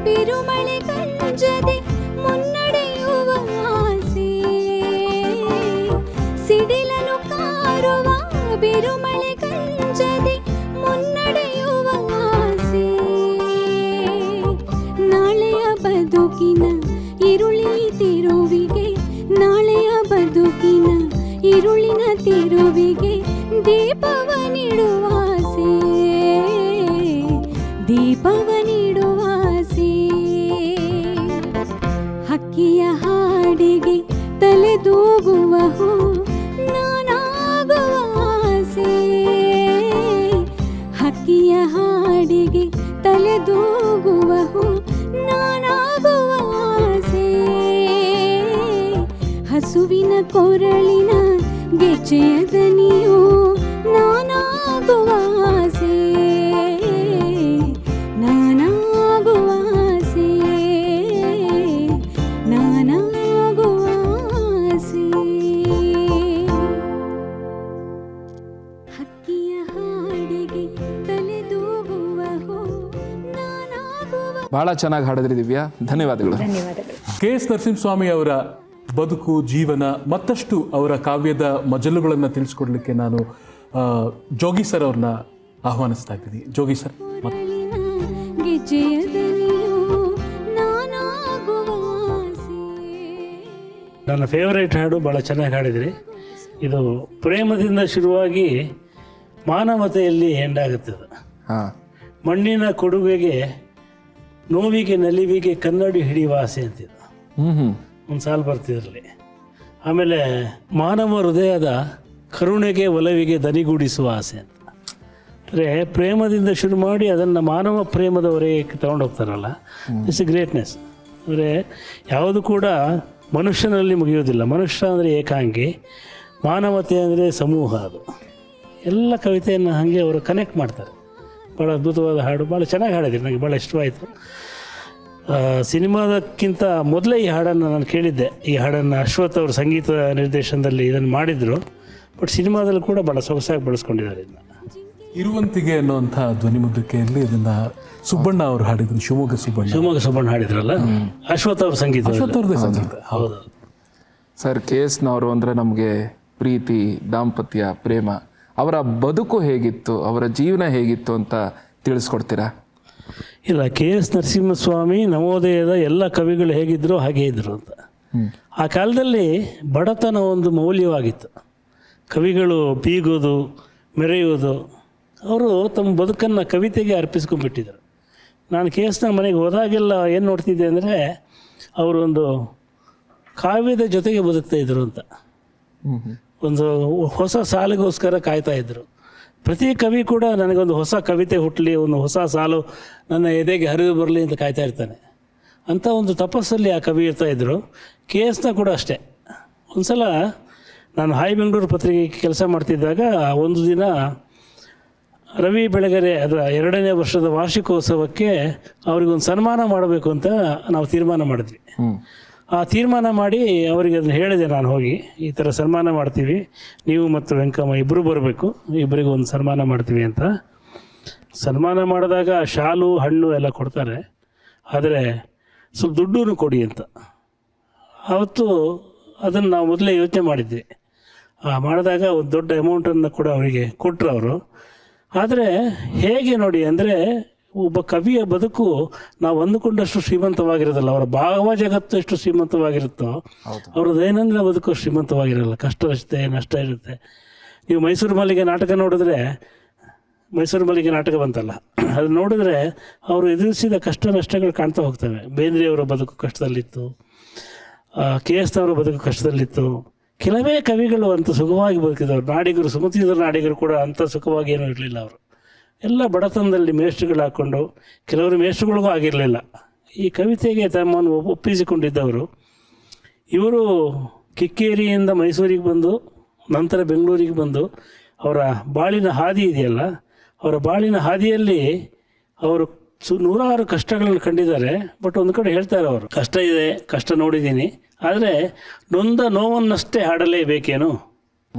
ಬಿರುಮಳೆ ಗಂಜದೆ ಮುನ್ನಡೆಯುವ ಆಸೆ. ಸಿಡಿಲನು ಕಾರುವ ಬಿರುಮಳೆ ಗಂಜದೆ ಮುನ್ನಡೆಯುವ ಆಸೆ. ನಾಳೆಯ ಬದುಕಿನ ಇರುಳಿನ ತಿರುವಿಗೆ, ನಾಳೆಯ ಬದುಕಿನ ಇರುಳಿನ ತಿರುವಿಗೆ ದೀಪವ ನೀಡುವ ಆಸೆ. ದೀಪವ ನೀಡುವ ಆಸೆ. ಕೊರಳಿನ ಗೆಜ್ಜೆಯ ದನಿಯೋ ನಾನಾಗುವ ಆಸೆ, ನಾನಾಗುವ ಆಸೆ, ನಾನಾಗುವ ಆಸೆ. ಹಕ್ಕಿಯ ಹಾಡಿಗೆ ತಲೆದೂಗುವ ಹೋ ನಾನಾಗುವ. ಭಾಳ ಚೆನ್ನಾಗಿ ಹಾಡಿದ್ರಿ ದಿವ್ಯಾ, ಧನ್ಯವಾದಗಳು. ಕೆ ಎಸ್ ನರಸಿಂಹಸ್ವಾಮಿ ಅವರ ಬದುಕು, ಜೀವನ, ಮತ್ತಷ್ಟು ಅವರ ಕಾವ್ಯದ ಮಜಲುಗಳನ್ನು ತಿಳಿಸ್ಕೊಡ್ಲಿಕ್ಕೆ ನಾನು ಜೋಗಿ ಸರ್ ಅವ್ರನ್ನ ಆಹ್ವಾನಿಸ್ತಾ ಇದ್ದೀನಿ. ಜೋಗಿ ಸರ್. ಕೊರಳಿನ ಗೆಜ್ಜೆಯ ದನಿಯೋ ನಾನಾಗುವ ಆಸೆ. ನನ್ನ ಫೇವರೇಟ್ ಹಾಡು ಭಾಳ ಚೆನ್ನಾಗಿ ಹಾಡಿದ್ರಿ. ಇದು ಪ್ರೇಮದಿಂದ ಶುರುವಾಗಿ ಮಾನವತೆಯಲ್ಲಿ ಎಂಡಾಗುತ್ತದೆ. ಹಾಂ, ಮಣ್ಣಿನ ಕೊಡುಗೆಗೆ ನೋವಿಗೆ ನಲಿವಿಗೆ ಕನ್ನಡಿ ಹಿಡಿಯುವ ಆಸೆ ಅಂತಿದ್ದು ಒಂದು ಸಾಲು ಬರ್ತಿದ್ರಲ್ಲಿ. ಆಮೇಲೆ ಮಾನವ ಹೃದಯದ ಕರುಣೆಗೆ ಒಲವಿಗೆ ದನಿಗೂಡಿಸುವ ಆಸೆ ಅಂತ. ಅಂದರೆ ಪ್ರೇಮದಿಂದ ಶುರು ಮಾಡಿ ಅದನ್ನು ಮಾನವ ಪ್ರೇಮದವರೆಗೆ ತಗೊಂಡೋಗ್ತಾರಲ್ಲ, ಇಟ್ಸ್ ಎ ಗ್ರೇಟ್ನೆಸ್. ಅಂದರೆ ಯಾವುದು ಕೂಡ ಮನುಷ್ಯನಲ್ಲಿ ಮುಗಿಯೋದಿಲ್ಲ. ಮನುಷ್ಯ ಅಂದರೆ ಏಕಾಂಗಿ, ಮಾನವತೆ ಅಂದರೆ ಸಮೂಹ. ಅದು ಎಲ್ಲ ಕವಿತೆಯನ್ನು ಹಾಗೆ ಅವರು ಕನೆಕ್ಟ್ ಮಾಡ್ತಾರೆ. ಭಾಳ ಅದ್ಭುತವಾದ ಹಾಡು, ಭಾಳ ಚೆನ್ನಾಗಿ ಹಾಡಿದ್ರು, ನನಗೆ ಭಾಳ ಇಷ್ಟವಾಯಿತು. ಸಿನಿಮಾದಕ್ಕಿಂತ ಮೊದಲೇ ಈ ಹಾಡನ್ನು ನಾನು ಕೇಳಿದ್ದೆ. ಈ ಹಾಡನ್ನು ಅಶ್ವಥ್ ಅವರು ಸಂಗೀತ ನಿರ್ದೇಶನದಲ್ಲಿ ಇದನ್ನು ಮಾಡಿದರು. ಬಟ್ ಸಿನಿಮಾದಲ್ಲಿ ಕೂಡ ಭಾಳ ಸೊಗಸಾಗಿ ಬಳಸ್ಕೊಂಡಿದ್ದಾರೆ ಇದನ್ನು. ಇರುವಂತಿಗೆ ಅನ್ನುವಂಥ ಧ್ವನಿಮುದ್ರಿಕೆಯಲ್ಲಿ ಇದನ್ನು ಸುಬ್ಬಣ್ಣ ಅವರು ಹಾಡಿದ್ರು. ಶಿವಮೊಗ್ಗ ಸುಬ್ಬಣ್ಣ ಹಾಡಿದ್ರಲ್ಲ, ಅಶ್ವಥ್ ಅವ್ರ ಸಂಗೀತ. ಅವ್ರದ್ದೇ ಸಂಗೀತ. ಹೌದು ಸರ್, ಕೆ ಎಸ್ನವರು ಅಂದರೆ ನಮಗೆ ಪ್ರೀತಿ, ದಾಂಪತ್ಯ, ಪ್ರೇಮ, ಅವರ ಬದುಕು ಹೇಗಿತ್ತು, ಅವರ ಜೀವನ ಹೇಗಿತ್ತು ಅಂತ ತಿಳಿಸ್ಕೊಡ್ತೀರಾ? ಇಲ್ಲ, ಕೆ ಎಸ್ ನರಸಿಂಹಸ್ವಾಮಿ ನವೋದಯದ ಎಲ್ಲ ಕವಿಗಳು ಹೇಗಿದ್ದರು ಹಾಗೇ ಇದ್ದರು ಅಂತ. ಆ ಕಾಲದಲ್ಲಿ ಬಡತನ ಒಂದು ಮೌಲ್ಯವಾಗಿತ್ತು. ಕವಿಗಳು ಬೀಗೋದು, ಮೆರೆಯುವುದು, ಅವರು ತಮ್ಮ ಬದುಕನ್ನು ಕವಿತೆಗೆ ಅರ್ಪಿಸ್ಕೊಂಡ್ಬಿಟ್ಟಿದ್ರು. ನಾನು ಕೆ ಎಸ್ನ ಮನೆಗೆ ಹೋದಾಗೆಲ್ಲ ಏನು ನೋಡ್ತಿದ್ದೆ ಅಂದರೆ ಅವರೊಂದು ಕಾವ್ಯದ ಜೊತೆಗೆ ಬದುಕ್ತಾ ಇದ್ರು ಅಂತ. ಒಂದು ಹೊಸ ಸಾಲಿಗೋಸ್ಕರ ಕಾಯ್ತಾ ಇದ್ದರು. ಪ್ರತಿ ಕವಿ ಕೂಡ ನನಗೊಂದು ಹೊಸ ಕವಿತೆ ಹುಟ್ಟಲಿ, ಒಂದು ಹೊಸ ಸಾಲು ನನ್ನ ಎದೆಗೆ ಹರಿದು ಬರಲಿ ಅಂತ ಕಾಯ್ತಾ ಇರ್ತಾನೆ. ಅಂಥ ಒಂದು ತಪಸ್ಸಲ್ಲಿ ಆ ಕವಿ ಇರ್ತಾಯಿದ್ರು. ಕೆ ಎಸ್ನ ಕೂಡ ಅಷ್ಟೇ. ಒಂದು ಸಲ ನಾನು ಹಾಯ್ ಬೆಂಗಳೂರು ಪತ್ರಿಕೆಗೆ ಕೆಲಸ ಮಾಡ್ತಿದ್ದಾಗ ಒಂದು ದಿನ ರವಿ ಬೆಳಗೆರೆ ಅದರ 2ನೇ ವರ್ಷದ ವಾರ್ಷಿಕೋತ್ಸವಕ್ಕೆ ಅವ್ರಿಗೊಂದು ಸನ್ಮಾನ ಮಾಡಬೇಕು ಅಂತ ನಾವು ತೀರ್ಮಾನ ಮಾಡಿದ್ವಿ. ಆ ತೀರ್ಮಾನ ಮಾಡಿ ಅವರಿಗೆ ಅದನ್ನು ಹೇಳಿದೆ ನಾನು ಹೋಗಿ, ಈ ಥರ ಸನ್ಮಾನ ಮಾಡ್ತೀವಿ, ನೀವು ಮತ್ತು ವೆಂಕಮ್ಮ ಇಬ್ಬರು ಬರಬೇಕು, ಇಬ್ಬರಿಗೂ ಒಂದು ಸನ್ಮಾನ ಮಾಡ್ತೀವಿ ಅಂತ. ಸನ್ಮಾನ ಮಾಡಿದಾಗ ಶಾಲು ಹಣ್ಣು ಎಲ್ಲ ಕೊಡ್ತಾರೆ, ಆದರೆ ಸ್ವಲ್ಪ ದುಡ್ಡು ಕೊಡಿ ಅಂತ. ಆವತ್ತು ಅದನ್ನು ನಾವು ಮೊದಲೇ ಯೋಚನೆ ಮಾಡಿದ್ವಿ. ಮಾಡಿದಾಗ ಒಂದು ದೊಡ್ಡ ಅಮೌಂಟನ್ನು ಕೂಡ ಅವರಿಗೆ ಕೊಟ್ಟರು ಅವರು. ಆದರೆ ಹೇಗೆ ನೋಡಿ ಅಂದರೆ, ಒಬ್ಬ ಕವಿಯ ಬದುಕು ನಾವು ಅಂದುಕೊಂಡಷ್ಟು ಶ್ರೀಮಂತವಾಗಿರೋದಲ್ಲ. ಅವರ ಭಾವ ಜಗತ್ತು ಎಷ್ಟು ಶ್ರೀಮಂತವಾಗಿರುತ್ತೋ ಅವರ ದೈನಂದಿನ ಬದುಕು ಶ್ರೀಮಂತವಾಗಿರಲ್ಲ. ಕಷ್ಟ ಇರುತ್ತೆ, ನಷ್ಟ ಇರುತ್ತೆ. ನೀವು ಮೈಸೂರು ಮಲ್ಲಿಗೆ ನಾಟಕ ನೋಡಿದ್ರೆ, ಮೈಸೂರು ಮಲ್ಲಿಗೆ ನಾಟಕ ಬಂತಲ್ಲ, ಅದು ನೋಡಿದ್ರೆ ಅವರು ಎದುರಿಸಿದ ಕಷ್ಟ ನಷ್ಟಗಳು ಕಾಣ್ತಾ ಹೋಗ್ತವೆ. ಬೇಂದ್ರೆಯವರ ಬದುಕು ಕಷ್ಟದಲ್ಲಿತ್ತು, ಕೆ ಎಸ್ ಅವರ ಬದುಕು ಕಷ್ಟದಲ್ಲಿತ್ತು. ಕೆಲವೇ ಕವಿಗಳು ಅಂಥ ಸುಖವಾಗಿ ಬದುಕಿದವರು. ನಾಡಿಗರು, ಸುಮತಿದ್ರ ನಾಡಿಗರು ಕೂಡ ಅಂಥ ಸುಖವಾಗಿ ಏನೂ ಇರಲಿಲ್ಲ. ಅವರು ಎಲ್ಲ ಬಡತನದಲ್ಲಿ ಮೇಷ್ಟ್ರುಗಳು ಹಾಕ್ಕೊಂಡು, ಕೆಲವರು ಮೇಷ್ಟ್ರುಗಳಿಗೂ ಆಗಿರಲಿಲ್ಲ. ಈ ಕವಿತೆಗೆ ತಮ್ಮನ್ನು ಒಪ್ಪಿಸಿಕೊಂಡಿದ್ದವರು. ಇವರು ಕಿಕ್ಕೇರಿಯಿಂದ ಮೈಸೂರಿಗೆ ಬಂದು ನಂತರ ಬೆಂಗಳೂರಿಗೆ ಬಂದು ಅವರ ಬಾಳಿನ ಹಾದಿ ಇದೆಯಲ್ಲ, ಅವರ ಬಾಳಿನ ಹಾದಿಯಲ್ಲಿ ಅವರು ನೂರಾರು ಕಷ್ಟಗಳನ್ನು ಕಂಡಿದ್ದಾರೆ. ಬಟ್ ಒಂದು ಕಡೆ ಹೇಳ್ತಾರೆ ಅವರು, ಕಷ್ಟ ಇದೆ, ಕಷ್ಟ ನೋಡಿದ್ದೀನಿ, ಆದರೆ ನೊಂದ ನೋವನ್ನಷ್ಟೇ ಹಾಡಲೇಬೇಕೇನು,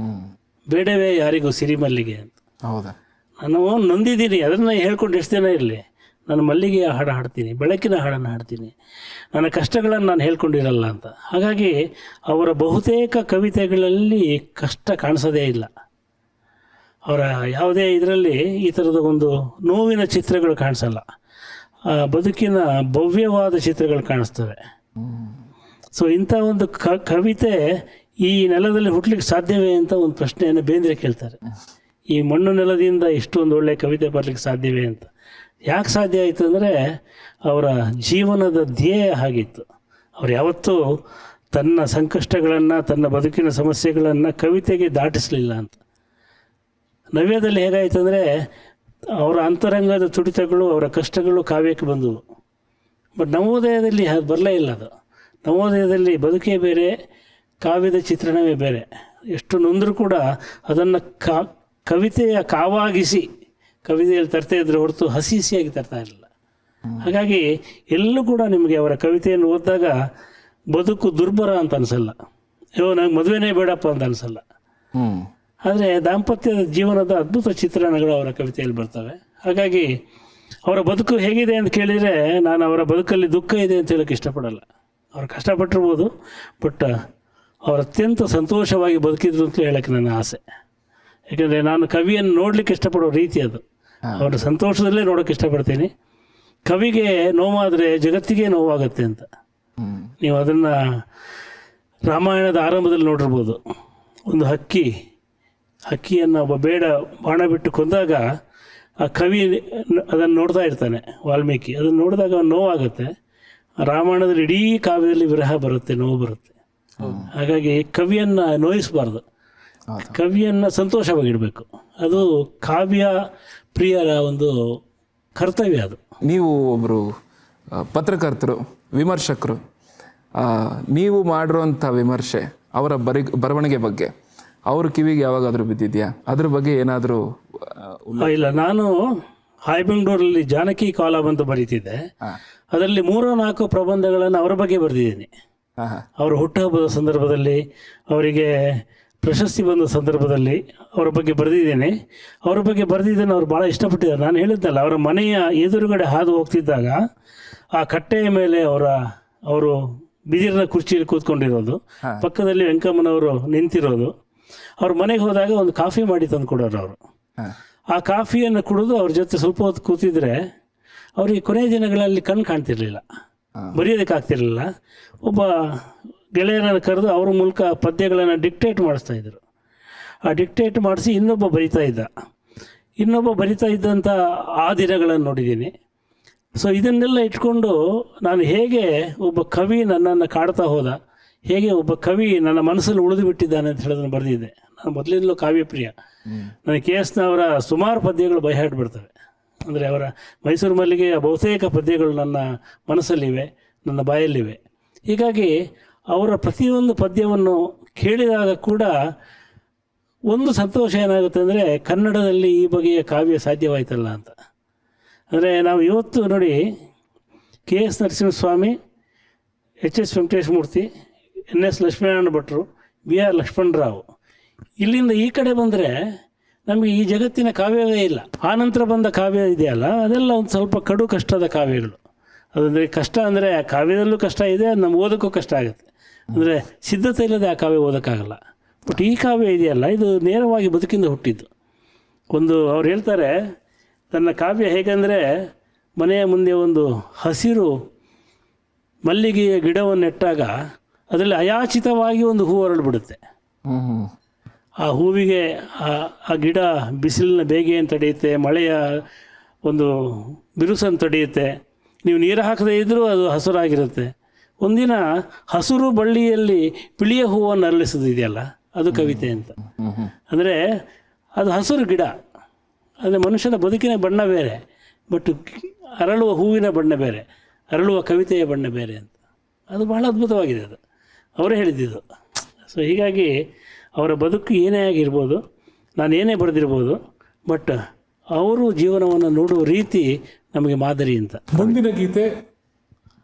ಬೇಡವೇ ಯಾರಿಗೂ ಸಿರಿಮಲ್ಲಿಗೆ ಅಂತ. ಹೌದಾ? ನಾನು ನೊಂದಿದ್ದೀನಿ, ಅದನ್ನು ಹೇಳ್ಕೊಂಡು ಎಷ್ಟು ದಿನ ಇರಲಿ, ನಾನು ಮಲ್ಲಿಗೆಯ ಹಾಡು ಹಾಡ್ತೀನಿ, ಬೆಳಕಿನ ಹಾಡನ್ನು ಹಾಡ್ತೀನಿ, ನನ್ನ ಕಷ್ಟಗಳನ್ನು ನಾನು ಹೇಳ್ಕೊಂಡಿರಲ್ಲ ಅಂತ. ಹಾಗಾಗಿ ಅವರ ಬಹುತೇಕ ಕವಿತೆಗಳಲ್ಲಿ ಕಷ್ಟ ಕಾಣಿಸೋದೇ ಇಲ್ಲ. ಅವರ ಯಾವುದೇ ಇದರಲ್ಲಿ ಈ ಥರದ ಒಂದು ನೋವಿನ ಚಿತ್ರಗಳು ಕಾಣಿಸಲ್ಲ. ಬದುಕಿನ ಭವ್ಯವಾದ ಚಿತ್ರಗಳು ಕಾಣಿಸ್ತವೆ. ಸೊ ಇಂಥ ಒಂದು ಕವಿತೆ ಈ ನೆಲದಲ್ಲಿ ಹುಟ್ಟಲಿಕ್ಕೆ ಸಾಧ್ಯವೇ ಅಂತ ಒಂದು ಪ್ರಶ್ನೆಯನ್ನು ಬೇಂದ್ರೆ ಕೇಳ್ತಾರೆ. ಈ ಮಣ್ಣು ನೆಲದಿಂದ ಇಷ್ಟೊಂದು ಒಳ್ಳೆಯ ಕವಿತೆ ಬರಲಿಕ್ಕೆ ಸಾಧ್ಯವೇ ಅಂತ. ಯಾಕೆ ಸಾಧ್ಯ ಆಯಿತು ಅಂದರೆ, ಅವರ ಜೀವನದ ಧ್ಯೇಯ ಹಾಗಿತ್ತು. ಅವ್ರು ಯಾವತ್ತೂ ತನ್ನ ಸಂಕಷ್ಟಗಳನ್ನು, ತನ್ನ ಬದುಕಿನ ಸಮಸ್ಯೆಗಳನ್ನು ಕವಿತೆಗೆ ದಾಟಿಸಲಿಲ್ಲ ಅಂತ. ನವ್ಯದಲ್ಲಿ ಹೇಗಾಯಿತು ಅಂದರೆ, ಅವರ ಅಂತರಂಗದ ತುಡಿತಗಳು, ಅವರ ಕಷ್ಟಗಳು ಕಾವ್ಯಕ್ಕೆ ಬಂದವು. ಬಟ್ ನವೋದಯದಲ್ಲಿ ಅದು ಬರಲೇ ಇಲ್ಲ. ಅದು ನವೋದಯದಲ್ಲಿ ಬದುಕೇ ಬೇರೆ, ಕಾವ್ಯದ ಚಿತ್ರಣವೇ ಬೇರೆ. ಎಷ್ಟು ನೊಂದರೂ ಕೂಡ ಅದನ್ನು ಕವಿತೆಯ ಕಾವಾಗಿಸಿ ಕವಿತೆಯಲ್ಲಿ ತರ್ತಾ ಇದ್ರೆ ಹೊರತು ಹಸಿಯಾಗಿ ತರ್ತಾ ಇರಲಿಲ್ಲ. ಹಾಗಾಗಿ ಎಲ್ಲೂ ಕೂಡ ನಿಮಗೆ ಅವರ ಕವಿತೆಯನ್ನು ಓದಿದಾಗ ಬದುಕು ದುರ್ಬರ ಅಂತ ಅನಿಸಲ್ಲ, ಅಯ್ಯೋ ನಂಗೆ ಮದುವೆನೇ ಬೇಡಪ್ಪ ಅಂತ ಅನಿಸಲ್ಲ. ಆದರೆ ದಾಂಪತ್ಯದ ಜೀವನದ ಅದ್ಭುತ ಚಿತ್ರಣಗಳು ಅವರ ಕವಿತೆಯಲ್ಲಿ ಬರ್ತವೆ. ಹಾಗಾಗಿ ಅವರ ಬದುಕು ಹೇಗಿದೆ ಅಂತ ಕೇಳಿದರೆ ನಾನು ಅವರ ಬದುಕಲ್ಲಿ ದುಃಖ ಇದೆ ಅಂತ ಹೇಳೋಕ್ಕೆ ಇಷ್ಟಪಡಲ್ಲ. ಅವ್ರು ಕಷ್ಟಪಟ್ಟಿರ್ಬೋದು, ಬಟ್ ಅವರು ಅತ್ಯಂತ ಸಂತೋಷವಾಗಿ ಬದುಕಿದ್ರು ಅಂತ ಹೇಳೋಕ್ಕೆ ನನ್ನ ಆಸೆ. ಯಾಕೆಂದರೆ ನಾನು ಕವಿಯನ್ನು ನೋಡಲಿಕ್ಕೆ ಇಷ್ಟಪಡೋ ರೀತಿ ಅದು. ಅವರ ಸಂತೋಷದಲ್ಲೇ ನೋಡೋಕ್ಕೆ ಇಷ್ಟಪಡ್ತೀನಿ. ಕವಿಗೆ ನೋವಾದರೆ ಜಗತ್ತಿಗೆ ನೋವಾಗುತ್ತೆ ಅಂತ ನೀವು ಅದನ್ನು ರಾಮಾಯಣದ ಆರಂಭದಲ್ಲಿ ನೋಡಿರ್ಬೋದು. ಒಂದು ಹಕ್ಕಿಯನ್ನು ಒಬ್ಬ ಬೇಡ ಬಾಣ ಬಿಟ್ಟು ಕೊಂದಾಗ ಆ ಕವಿ ಅದನ್ನು ನೋಡ್ತಾ ಇರ್ತಾನೆ, ವಾಲ್ಮೀಕಿ. ಅದನ್ನು ನೋಡಿದಾಗ ಅವನು ನೋವಾಗುತ್ತೆ. ರಾಮಾಯಣದಲ್ಲಿ ಇಡೀ ಕಾವ್ಯದಲ್ಲಿ ವಿರಹ ಬರುತ್ತೆ, ನೋವು ಬರುತ್ತೆ. ಹಾಗಾಗಿ ಕವಿಯನ್ನು ನೋಯಿಸಬಾರ್ದು, ಕವಿಯನ್ನು ಸಂತೋಷವಾಗಿಡಬೇಕು. ಅದು ಕಾವ್ಯ ಪ್ರಿಯರ ಒಂದು ಕರ್ತವ್ಯ. ಅದು ನೀವು ಒಬ್ಬರು ಪತ್ರಕರ್ತರು, ವಿಮರ್ಶಕರು, ನೀವು ಮಾಡಿರುವಂಥ ವಿಮರ್ಶೆ ಅವರ ಬರವಣಿಗೆ ಬಗ್ಗೆ ಅವ್ರ ಕಿವಿಗೆ ಯಾವಾಗಾದರೂ ಬಿದ್ದಿದೆಯಾ? ಅದ್ರ ಬಗ್ಗೆ ಏನಾದರೂ? ಇಲ್ಲ, ನಾನು ಹಾಯ್ಬೆಂಗಳೂರಲ್ಲಿ ಜಾನಕಿ ಕಾಲಮ್ ಅಂತ ಬರೀತಿದ್ದೆ. ಅದರಲ್ಲಿ 3-4 ಪ್ರಬಂಧಗಳನ್ನು ಅವರ ಬಗ್ಗೆ ಬರೆದಿದ್ದೀನಿ. ಅವರ ಹುಟ್ಟುಹಬ್ಬದ ಸಂದರ್ಭದಲ್ಲಿ, ಅವರಿಗೆ ಪ್ರಶಸ್ತಿ ಬಂದ ಸಂದರ್ಭದಲ್ಲಿ ಅವರ ಬಗ್ಗೆ ಬರೆದಿದ್ದೇನೆ. ಅವರ ಬಗ್ಗೆ ಬರೆದಿದ್ದೇನೆ, ಅವ್ರು ಭಾಳ ಇಷ್ಟಪಟ್ಟಿದ್ದಾರೆ. ನಾನು ಹೇಳಿದ್ದಲ್ಲ, ಅವರ ಮನೆಯ ಎದುರುಗಡೆ ಹಾದು ಹೋಗ್ತಿದ್ದಾಗ ಆ ಕಟ್ಟೆಯ ಮೇಲೆ ಅವರು ಬಿದಿರಿನ ಕುರ್ಚಿಯಲ್ಲಿ ಕೂತ್ಕೊಂಡಿರೋದು, ಪಕ್ಕದಲ್ಲಿ ವೆಂಕಮ್ಮನವರು ನಿಂತಿರೋದು. ಅವ್ರ ಮನೆಗೆ ಹೋದಾಗ ಒಂದು ಕಾಫಿ ಮಾಡಿ ತಂದು ಕೊಡೋರು ಅವರು. ಆ ಕಾಫಿಯನ್ನು ಕುಡಿದು ಅವ್ರ ಜೊತೆ ಸ್ವಲ್ಪ ಹೊತ್ತು ಕೂತಿದ್ರೆ ಅವ್ರಿಗೆ ಕೊನೆಯ ದಿನಗಳಲ್ಲಿ ಕಣ್ಣು ಕಾಣ್ತಿರ್ಲಿಲ್ಲ, ಬರೆಯೋದಕ್ಕಾಗ್ತಿರ್ಲಿಲ್ಲ. ಒಬ್ಬ ಗೆಳೆಯರನ್ನು ಕರೆದು ಅವ್ರ ಮೂಲಕ ಪದ್ಯಗಳನ್ನು ಡಿಕ್ಟೇಟ್ ಮಾಡಿಸ್ತಾಯಿದ್ರು. ಆ ಡಿಕ್ಟೇಟ್ ಮಾಡಿಸಿ ಇನ್ನೊಬ್ಬ ಬರಿತಾ ಇದ್ದಂಥ ಆ ದಿನಗಳನ್ನು ನೋಡಿದ್ದೀನಿ. ಸೊ ಇದನ್ನೆಲ್ಲ ಇಟ್ಕೊಂಡು ನಾನು ಹೇಗೆ ಒಬ್ಬ ಕವಿ ನನ್ನನ್ನು ಕಾಡ್ತಾ ಹೋದ, ಹೇಗೆ ಒಬ್ಬ ಕವಿ ನನ್ನ ಮನಸ್ಸಲ್ಲಿ ಉಳಿದು ಬಿಟ್ಟಿದ್ದಾನೆ ಅಂತ ಹೇಳೋದನ್ನು ಬರೆದಿದ್ದೆ. ನಾನು ಮೊದಲಿಂದಲೂ ಕಾವ್ಯಪ್ರಿಯ. ನನಗೆ KS ಅವರ ಸುಮಾರು ಪದ್ಯಗಳು ಬೈಹಾಟ್ ಬಿಡ್ತವೆ. ಅಂದರೆ ಅವರ ಮೈಸೂರು ಮಲ್ಲಿಗೆಯ ಬಹುತೇಕ ಪದ್ಯಗಳು ನನ್ನ ಮನಸ್ಸಲ್ಲಿವೆ, ನನ್ನ ಬಾಯಲ್ಲಿವೆ. ಹೀಗಾಗಿ ಅವರ ಪ್ರತಿಯೊಂದು ಪದ್ಯವನ್ನು ಕೇಳಿದಾಗ ಕೂಡ ಒಂದು ಸಂತೋಷ ಏನಾಗುತ್ತೆ ಅಂದರೆ, ಕನ್ನಡದಲ್ಲಿ ಈ ಬಗೆಯ ಕಾವ್ಯ ಸಾಧ್ಯವಾಯ್ತಲ್ಲ ಅಂತ. ಅಂದರೆ ನಾವು ಇವತ್ತು ನೋಡಿ, KS Narasimhaswamy, HS Venkateshamurthy, NS Lakshminarayana ಭಟ್ರು, BR ಲಕ್ಷ್ಮಣರಾವ್, ಇಲ್ಲಿಂದ ಈ ಕಡೆ ಬಂದರೆ ನಮಗೆ ಈ ಜಗತ್ತಿನ ಕಾವ್ಯವೇ ಇಲ್ಲ. ಆನಂತರ ಬಂದ ಕಾವ್ಯ ಇದೆಯಲ್ಲ, ಅದೆಲ್ಲ ಒಂದು ಸ್ವಲ್ಪ ಕಡು ಕಷ್ಟದ ಕಾವ್ಯಗಳು. ಅದಂದರೆ ಕಷ್ಟ ಅಂದರೆ ಕಾವ್ಯದಲ್ಲೂ ಕಷ್ಟ ಇದೆ, ನಮ್ಗೆ ಓದೋಕ್ಕೂ ಕಷ್ಟ ಆಗುತ್ತೆ. ಅಂದರೆ ಸಿದ್ಧತೆ ಇಲ್ಲದೆ ಆ ಕಾವ್ಯ ಓದೋಕ್ಕಾಗಲ್ಲ. ಬಟ್ ಈ ಕಾವ್ಯ ಇದೆಯಲ್ಲ, ಇದು ನೇರವಾಗಿ ಬದುಕಿಂದ ಹುಟ್ಟಿದ್ದು. ಅವ್ರು ಹೇಳ್ತಾರೆ, ತನ್ನ ಕಾವ್ಯ ಹೇಗೆಂದರೆ, ಮನೆಯ ಮುಂದೆ ಒಂದು ಹಸಿರು ಮಲ್ಲಿಗೆಯ ಗಿಡವನ್ನು ನೆಟ್ಟಾಗ ಅದರಲ್ಲಿ ಅಯಾಚಿತವಾಗಿ ಒಂದು ಹೂವು ಹೊರಡ್ಬಿಡುತ್ತೆ. ಆ ಹೂವಿಗೆ ಆ ಗಿಡ ಬಿಸಿಲಿನ ಬೇಗೆಯನ್ನು ತಡೆಯುತ್ತೆ, ಮಳೆಯ ಒಂದು ಬಿರುಸನ್ನು ತಡೆಯುತ್ತೆ. ನೀವು ನೀರು ಹಾಕದೇ ಇದ್ದರೂ ಅದು ಹಸುರಾಗಿರುತ್ತೆ. ಒಂದಿನ ಹಸುರು ಬಳ್ಳಿಯಲ್ಲಿ ಬಿಳಿಯ ಹೂವನ್ನು ಅರಳಿಸೋದು ಇದೆಯಲ್ಲ, ಅದು ಕವಿತೆ ಅಂತ. ಅಂದರೆ ಅದು ಹಸುರು ಗಿಡ, ಅಂದರೆ ಮನುಷ್ಯನ ಬದುಕಿನ ಬಣ್ಣ ಬೇರೆ, ಬಟ್ ಅರಳುವ ಹೂವಿನ ಬಣ್ಣ ಬೇರೆ, ಅರಳುವ ಕವಿತೆಯ ಬಣ್ಣ ಬೇರೆ ಅಂತ. ಅದು ಬಹಳ ಅದ್ಭುತವಾಗಿದೆ. ಅದು ಅವರೇ ಹೇಳಿದ್ದು. ಸೊ ಹೀಗಾಗಿ ಅವರ ಬದುಕು ಏನೇ ಆಗಿರ್ಬೋದು, ನಾನು ಏನೇ ಬರೆದಿರ್ಬೋದು, ಬಟ್ ಅವರು ಜೀವನವನ್ನು ನೋಡುವ ರೀತಿ ನಮಗೆ ಮಾದರಿ ಅಂತ. ಮುಂದಿನ ಗೀತೆ,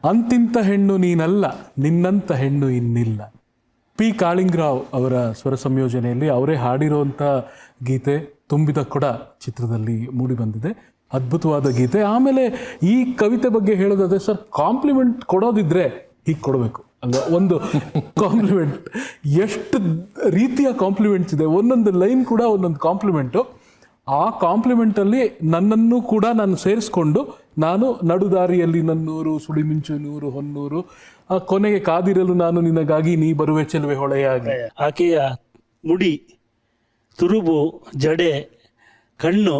ಅಂತಿಂತ ಹೆಣ್ಣು ನೀನಲ್ಲ, ನಿನ್ನಂಥ ಹೆಣ್ಣು ಇನ್ನಿಲ್ಲ. P. ಕಾಳಿಂಗರಾವ್ ಅವರ ಸ್ವರ ಸಂಯೋಜನೆಯಲ್ಲಿ ಅವರೇ ಹಾಡಿರುವಂಥ ಗೀತೆ ತುಂಬಿದ ಕೊಡ ಚಿತ್ರದಲ್ಲಿ ಮೂಡಿ ಬಂದಿದೆ. ಅದ್ಭುತವಾದ ಗೀತೆ. ಆಮೇಲೆ ಈ ಕವಿತೆ ಬಗ್ಗೆ ಹೇಳೋದಾದ್ರೆ ಸರ್, ಕಾಂಪ್ಲಿಮೆಂಟ್ ಕೊಡೋದಿದ್ರೆ ಹೀಗೆ ಕೊಡಬೇಕು ಅಲ್ವಾ? ಒಂದು ಕಾಂಪ್ಲಿಮೆಂಟ್, ಎಷ್ಟು ರೀತಿಯ ಕಾಂಪ್ಲಿಮೆಂಟ್ಸ್ ಇದೆ, ಒಂದೊಂದು ಲೈನ್ ಕೂಡ ಒಂದೊಂದು ಕಾಂಪ್ಲಿಮೆಂಟು. ಆ ಕಾಂಪ್ಲಿಮೆಂಟಲ್ಲಿ ನನ್ನನ್ನು ಕೂಡ ನಾನು ಸೇರಿಸ್ಕೊಂಡು, ನಾನು ನಡುದಾರಿಯಲ್ಲಿ ನನ್ನೂರು ಸುಳಿಮಿಂಚು ನೂರು ಹೊನ್ನೂರು, ಕೊನೆಗೆ ಕಾದಿರಲು ನಾನು ನಿನಗಾಗಿ ನೀ ಬರುವೆ ಚೆಲುವೆ ಹೊಳೆಯಾಗಿ. ಆಕೆಯ ಮುಡಿ, ತುರುಬು, ಜಡೆ, ಕಣ್ಣು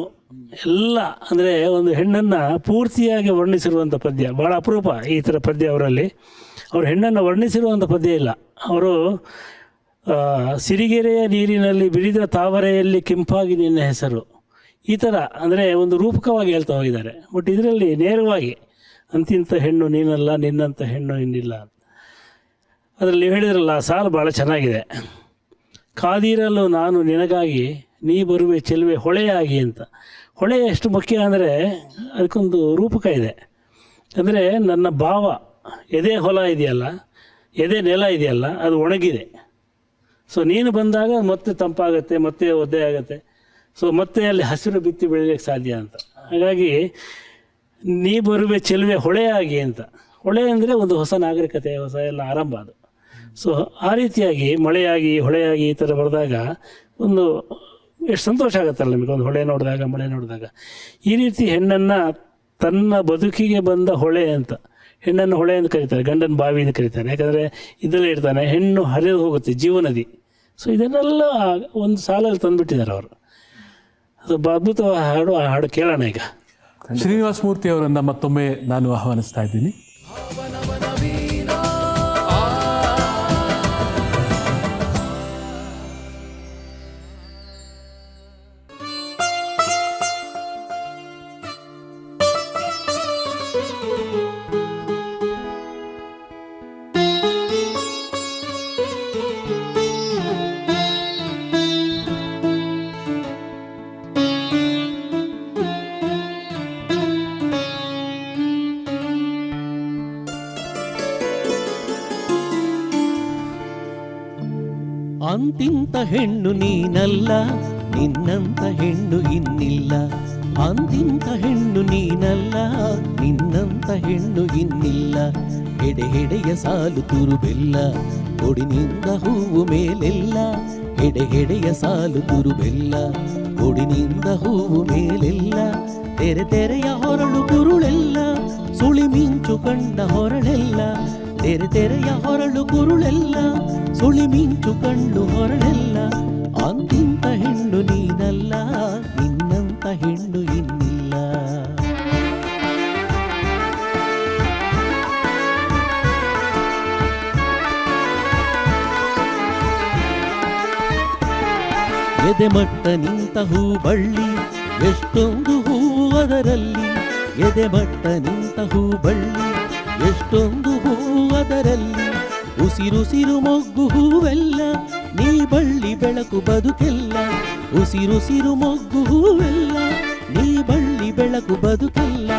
ಎಲ್ಲ, ಅಂದರೆ ಒಂದು ಹೆಣ್ಣನ್ನು ಪೂರ್ತಿಯಾಗಿ ವರ್ಣಿಸಿರುವಂಥ ಪದ್ಯ ಭಾಳ ಅಪರೂಪ. ಈ ಥರ ಪದ್ಯ ಅವರಲ್ಲಿ, ಅವರು ಹೆಣ್ಣನ್ನು ವರ್ಣಿಸಿರುವಂಥ ಪದ್ಯ ಇಲ್ಲ. ಅವರು ಸಿರಿಗೆರೆಯ ನೀರಿನಲ್ಲಿ ಬಿರಿದ ತಾವರೆಯಲ್ಲಿ ಕೆಂಪಾಗಿ ನಿನ್ನ ಹೆಸರು, ಈ ಥರ ಅಂದರೆ ಒಂದು ರೂಪಕವಾಗಿ ಹೇಳ್ತಾ ಹೋಗಿದ್ದಾರೆ. ಬಟ್ ಇದರಲ್ಲಿ ನೇರವಾಗಿ ಅಂತಿಂಥ ಹೆಣ್ಣು ನೀನಲ್ಲ, ನಿನ್ನಂಥ ಹೆಣ್ಣು ಇನ್ನಿಲ್ಲ. ಅದರಲ್ಲಿ ಹೇಳಿದ್ರಲ್ಲ ಆ ಸಾಲು ಭಾಳ ಚೆನ್ನಾಗಿದೆ. ಕಾದಿರಲು ನಾನು ನಿನಗಾಗಿ ನೀ ಬರುವೆ ಚೆಲುವೆ ಹೊಳೆಯಾಗಿ ಅಂತ. ಹೊಳೆ ಎಷ್ಟು ಮುಖ್ಯ ಅಂದರೆ ಅದಕ್ಕೊಂದು ರೂಪಕ ಇದೆ. ಅಂದರೆ ನನ್ನ ಭಾವ ಎದೆ ಹೊಲ ಇದೆಯಲ್ಲ, ಎದೆ ನೆಲ ಇದೆಯಲ್ಲ, ಅದು ಒಣಗಿದೆ. ಸೊ ನೀನು ಬಂದಾಗ ಮತ್ತೆ ತಂಪಾಗುತ್ತೆ, ಮತ್ತೆ ಒದ್ದೆ ಆಗುತ್ತೆ. ಸೊ ಮತ್ತೆ ಅಲ್ಲಿ ಹಸಿರು ಬಿತ್ತಿ ಬೆಳೀಲಿಕ್ಕೆ ಸಾಧ್ಯ ಅಂತ. ಹಾಗಾಗಿ ನೀ ಬರುವೆ ಚೆಲುವೆ ಹೊಳೆಯಾಗಿ ಅಂತ. ಹೊಳೆ ಅಂದರೆ ಒಂದು ಹೊಸ ನಾಗರಿಕತೆ, ಹೊಸ ಎಲ್ಲ ಆರಂಭ ಅದು. ಸೊ ಆ ರೀತಿಯಾಗಿ ಮಳೆಯಾಗಿ ಹೊಳೆಯಾಗಿ ಈ ಥರ ಬರೆದಾಗ ಒಂದು ಎಷ್ಟು ಸಂತೋಷ ಆಗುತ್ತಲ್ಲ ನಮಗೆ, ಒಂದು ಹೊಳೆ ನೋಡಿದಾಗ, ಮಳೆ ನೋಡಿದಾಗ. ಈ ರೀತಿ ಹೆಣ್ಣನ್ನು ತನ್ನ ಬದುಕಿಗೆ ಬಂದ ಹೊಳೆ ಅಂತ, ಹೆಣ್ಣನ್ನು ಹೊಳೆ ಅಂತ ಕರೀತಾರೆ, ಗಂಡನ ಬಾವಿ ಅಂತ ಕರೀತಾರೆ. ಯಾಕಂದರೆ ಇದರಲ್ಲೇ ಇರ್ತಾನೆ, ಹೆಣ್ಣು ಹರಿದು ಹೋಗುತ್ತೆ, ಜೀವನದಿ. ಸೊ ಇದನ್ನೆಲ್ಲ ಒಂದು ಸಾಲಲ್ಲಿ ತಂದುಬಿಟ್ಟಿದ್ದಾರೆ ಅವರು. ಅದು ಅದ್ಭುತವಾದ ಹಾಡು. ಆ ಹಾಡು ಕೇಳೋಣ ಈಗ. ಶ್ರೀನಿವಾಸ ಮೂರ್ತಿ ಅವರನ್ನು ಮತ್ತೊಮ್ಮೆ ನಾನು ಆಹ್ವಾನಿಸ್ತಾ ಇದ್ದೀನಿ. ಅಂತಿಂತ ಹೆಣ್ಣು ನೀನಲ್ಲ, ನಿನ್ನಂತ ಹೆಣ್ಣು ಇನ್ನಿಲ್ಲ. ಅಂತಿಂತ ಹೆಣ್ಣು ನೀನಲ್ಲ, ನಿನ್ನಂತ ಹೆಣ್ಣು ಇನ್ನಿಲ್ಲ. ಹೆಡೆ ಹೆಡೆಯ ಸಾಲು ತುರುಬೆಲ್ಲ, ಕೊಡಿನಿಂದ ಹೂವು ಮೇಲೆಲ್ಲ. ಹೆಡೆ ಹೆಡೆಯ ಸಾಲು ತುರುಬೆಲ್ಲ, ಕೊಡಿನಿಂದ ಹೂವು ಮೇಲೆಲ್ಲ. ತೆರೆ ತೆರೆಯ ಹೊರಳು ಕುರುಳೆಲ್ಲ, ಸುಳಿ ಮಿಂಚು ಕಂಡ ಹೊರಳೆಲ್ಲ. ತೆರೆ ತೆರೆಯ ಹೊರಳು ಕುರುಳೆಲ್ಲ, ಸುಳಿ ಮಿಂಚು ಕಂಡು ಹೊರಳೆಲ್ಲ. ಅಂತಿಂತ ಹೆಣ್ಣು ನೀನಲ್ಲ, ನಿನ್ನಂತ ಹೆಣ್ಣು ಇನ್ನಿಲ್ಲ. ಎದೆ ಮಟ್ಟ ನಿಂತ ಹೂ ಬಳ್ಳಿ, ಎಷ್ಟೊಂದು ಹೂವು ಅದರಲ್ಲಿ. ಎದೆ ಮಟ್ಟ ನಿಂತ ಹೂ ಬಳ್ಳಿ, ಎಷ್ಟೊಂದು ಹೂವು ಅದರಲ್ಲಿ. ಉಸಿರುಸಿರು ಮೊಗ್ಗು ಹೂವೆಲ್ಲ, ನೀ ಬಳ್ಳಿ ಬೆಳಕು ಬದುಕೆಲ್ಲ. ಉಸಿರುಸಿರು ಮೊಗ್ಗು ಹೂವೆಲ್ಲ, ನೀ ಬಳ್ಳಿ ಬೆಳಕು ಬದುಕೆಲ್ಲ.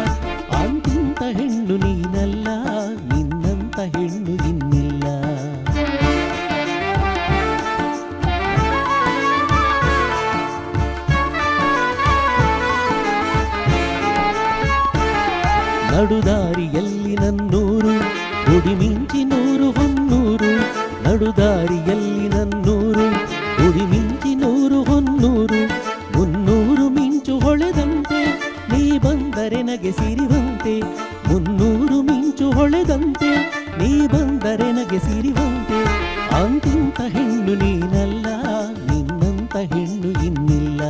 ಅಂತಿಂತ ಹೆಣ್ಣು ನೀನಲ್ಲ, ನಿನ್ನಂತ ಹೆಣ್ಣು ಇನ್ನಿಲ್ಲ. ನಡುದಾರಿಯಲ್ಲಿ ನನ್ನೂರು, ಗುಡಿ ಮಿಂಚಿ ನೂರು ಹೊನ್ನೂರು. ನಡುದಾರಿಯಲ್ಲಿ ನನ್ನೂರು, ಗುಡಿ ಮಿಂಚಿ ನೂರು ಹೊನ್ನೂರು. ಮುನ್ನೂರು ಮಿಂಚು ಹೊಳೆದಂತೆ, ನೀ ಬಂದರೆ ನಗೆ ಸಿರಿವಂತೆ. ಮುನ್ನೂರು ಮಿಂಚು ಹೊಳೆದಂತೆ, ನೀ ಬಂದರೆ ನಗೆ ಸಿರಿವಂತೆ. ಅಂತಿಂತ ಹೆಣ್ಣು ನೀನಲ್ಲ, ನಿನ್ನಂತ ಹೆಣ್ಣು ಇನ್ನಿಲ್ಲ.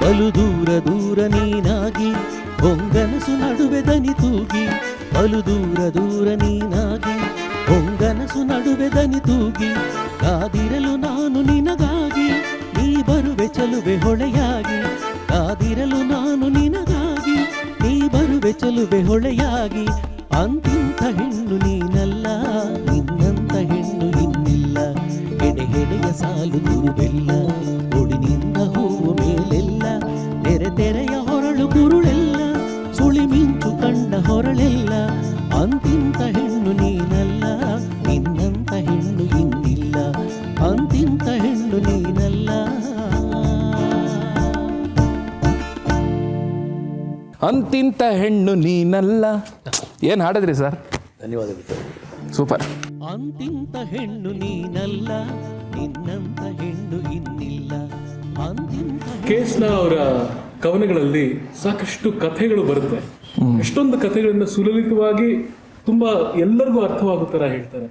ಬಲು ದೂರ ದೂರ ನೀನಾಗಿ, ಹೊಂಗನಸು ನಡುವೆ ದನಿ ತೂಗಿ. ಬಲು ದೂರ ದೂರ ನೀನಾಗಿ, ಹೊಂಗನಸು ನಡುವೆ ದನಿ ತೂಗಿ. ಕಾದಿರಲು ನಾನು ನಿನಗಾಗಿ, ನೀ ಬರುವೆ ಚೆಲುವೆ ಹೊಳೆಯಾಗಿ. ಕಾದಿರಲು ನಾನು ನಿನಗಾಗಿ, ನೀ ಬರುವೆ ಚೆಲುವೆ ಹೊಳೆಯಾಗಿ. ಅಂತಿಂತ ಹೆಣ್ಣು ನೀನಲ್ಲ, ನಿನ್ನಂತ ಹೆಣ್ಣು ಇನ್ನಿಲ್ಲ. ಹೆಡೆ ಹೆಡೆಯ ಸಾಲು ತುರುಬೆಲ್ಲ, ಕೊಡಿನಿಂದ ಹೂವು ಮೇಲೆಲ್ಲ. ತೆರೆ ತೆರೆಯ ಹೊರಳು ಕುರುಳೆಲ್ಲ, ಸುಳಿ ಮಿಂಚು ಕಂಡ ಹೊರಳೆಲ್ಲ. ಅಂತಿಂತ ಹೆಣ್ಣು ನೀನಲ್ಲ, ನಿನ್ನಂತ ಹೆಣ್ಣು ಇನ್ನಿಲ್ಲ. ಅಂತಿಂತ ಹೆಣ್ಣು ನೀನಲ್ಲ. ಅಂತಿಂತ ಹೆಣ್ಣು ನೀನಲ್ಲ. ಏನು ಹಾಡಿದ್ರಿ ಸರ್? ಧನ್ಯವಾದಗಳು. ಸೂಪರ್. ಅಂತಿಂತ ಹೆಣ್ಣು ನೀನಲ್ಲ, ನಿನ್ನಂತ ಹೆಣ್ಣು ಇನ್ನಿಲ್ಲ. ಅಂತಿಂತ ಕೇಸ್ನ ಅವರ ಕವನಗಳಲ್ಲಿ ಸಾಕಷ್ಟು ಕಥೆಗಳು ಬರುತ್ತೆ. ಎಷ್ಟೊಂದು ಕಥೆಗಳನ್ನು ಸುಲಲಿತವಾಗಿ ತುಂಬಾ ಎಲ್ಲರಿಗೂ ಅರ್ಥವಾಗೋ ಥರ ಹೇಳ್ತಾರೆ.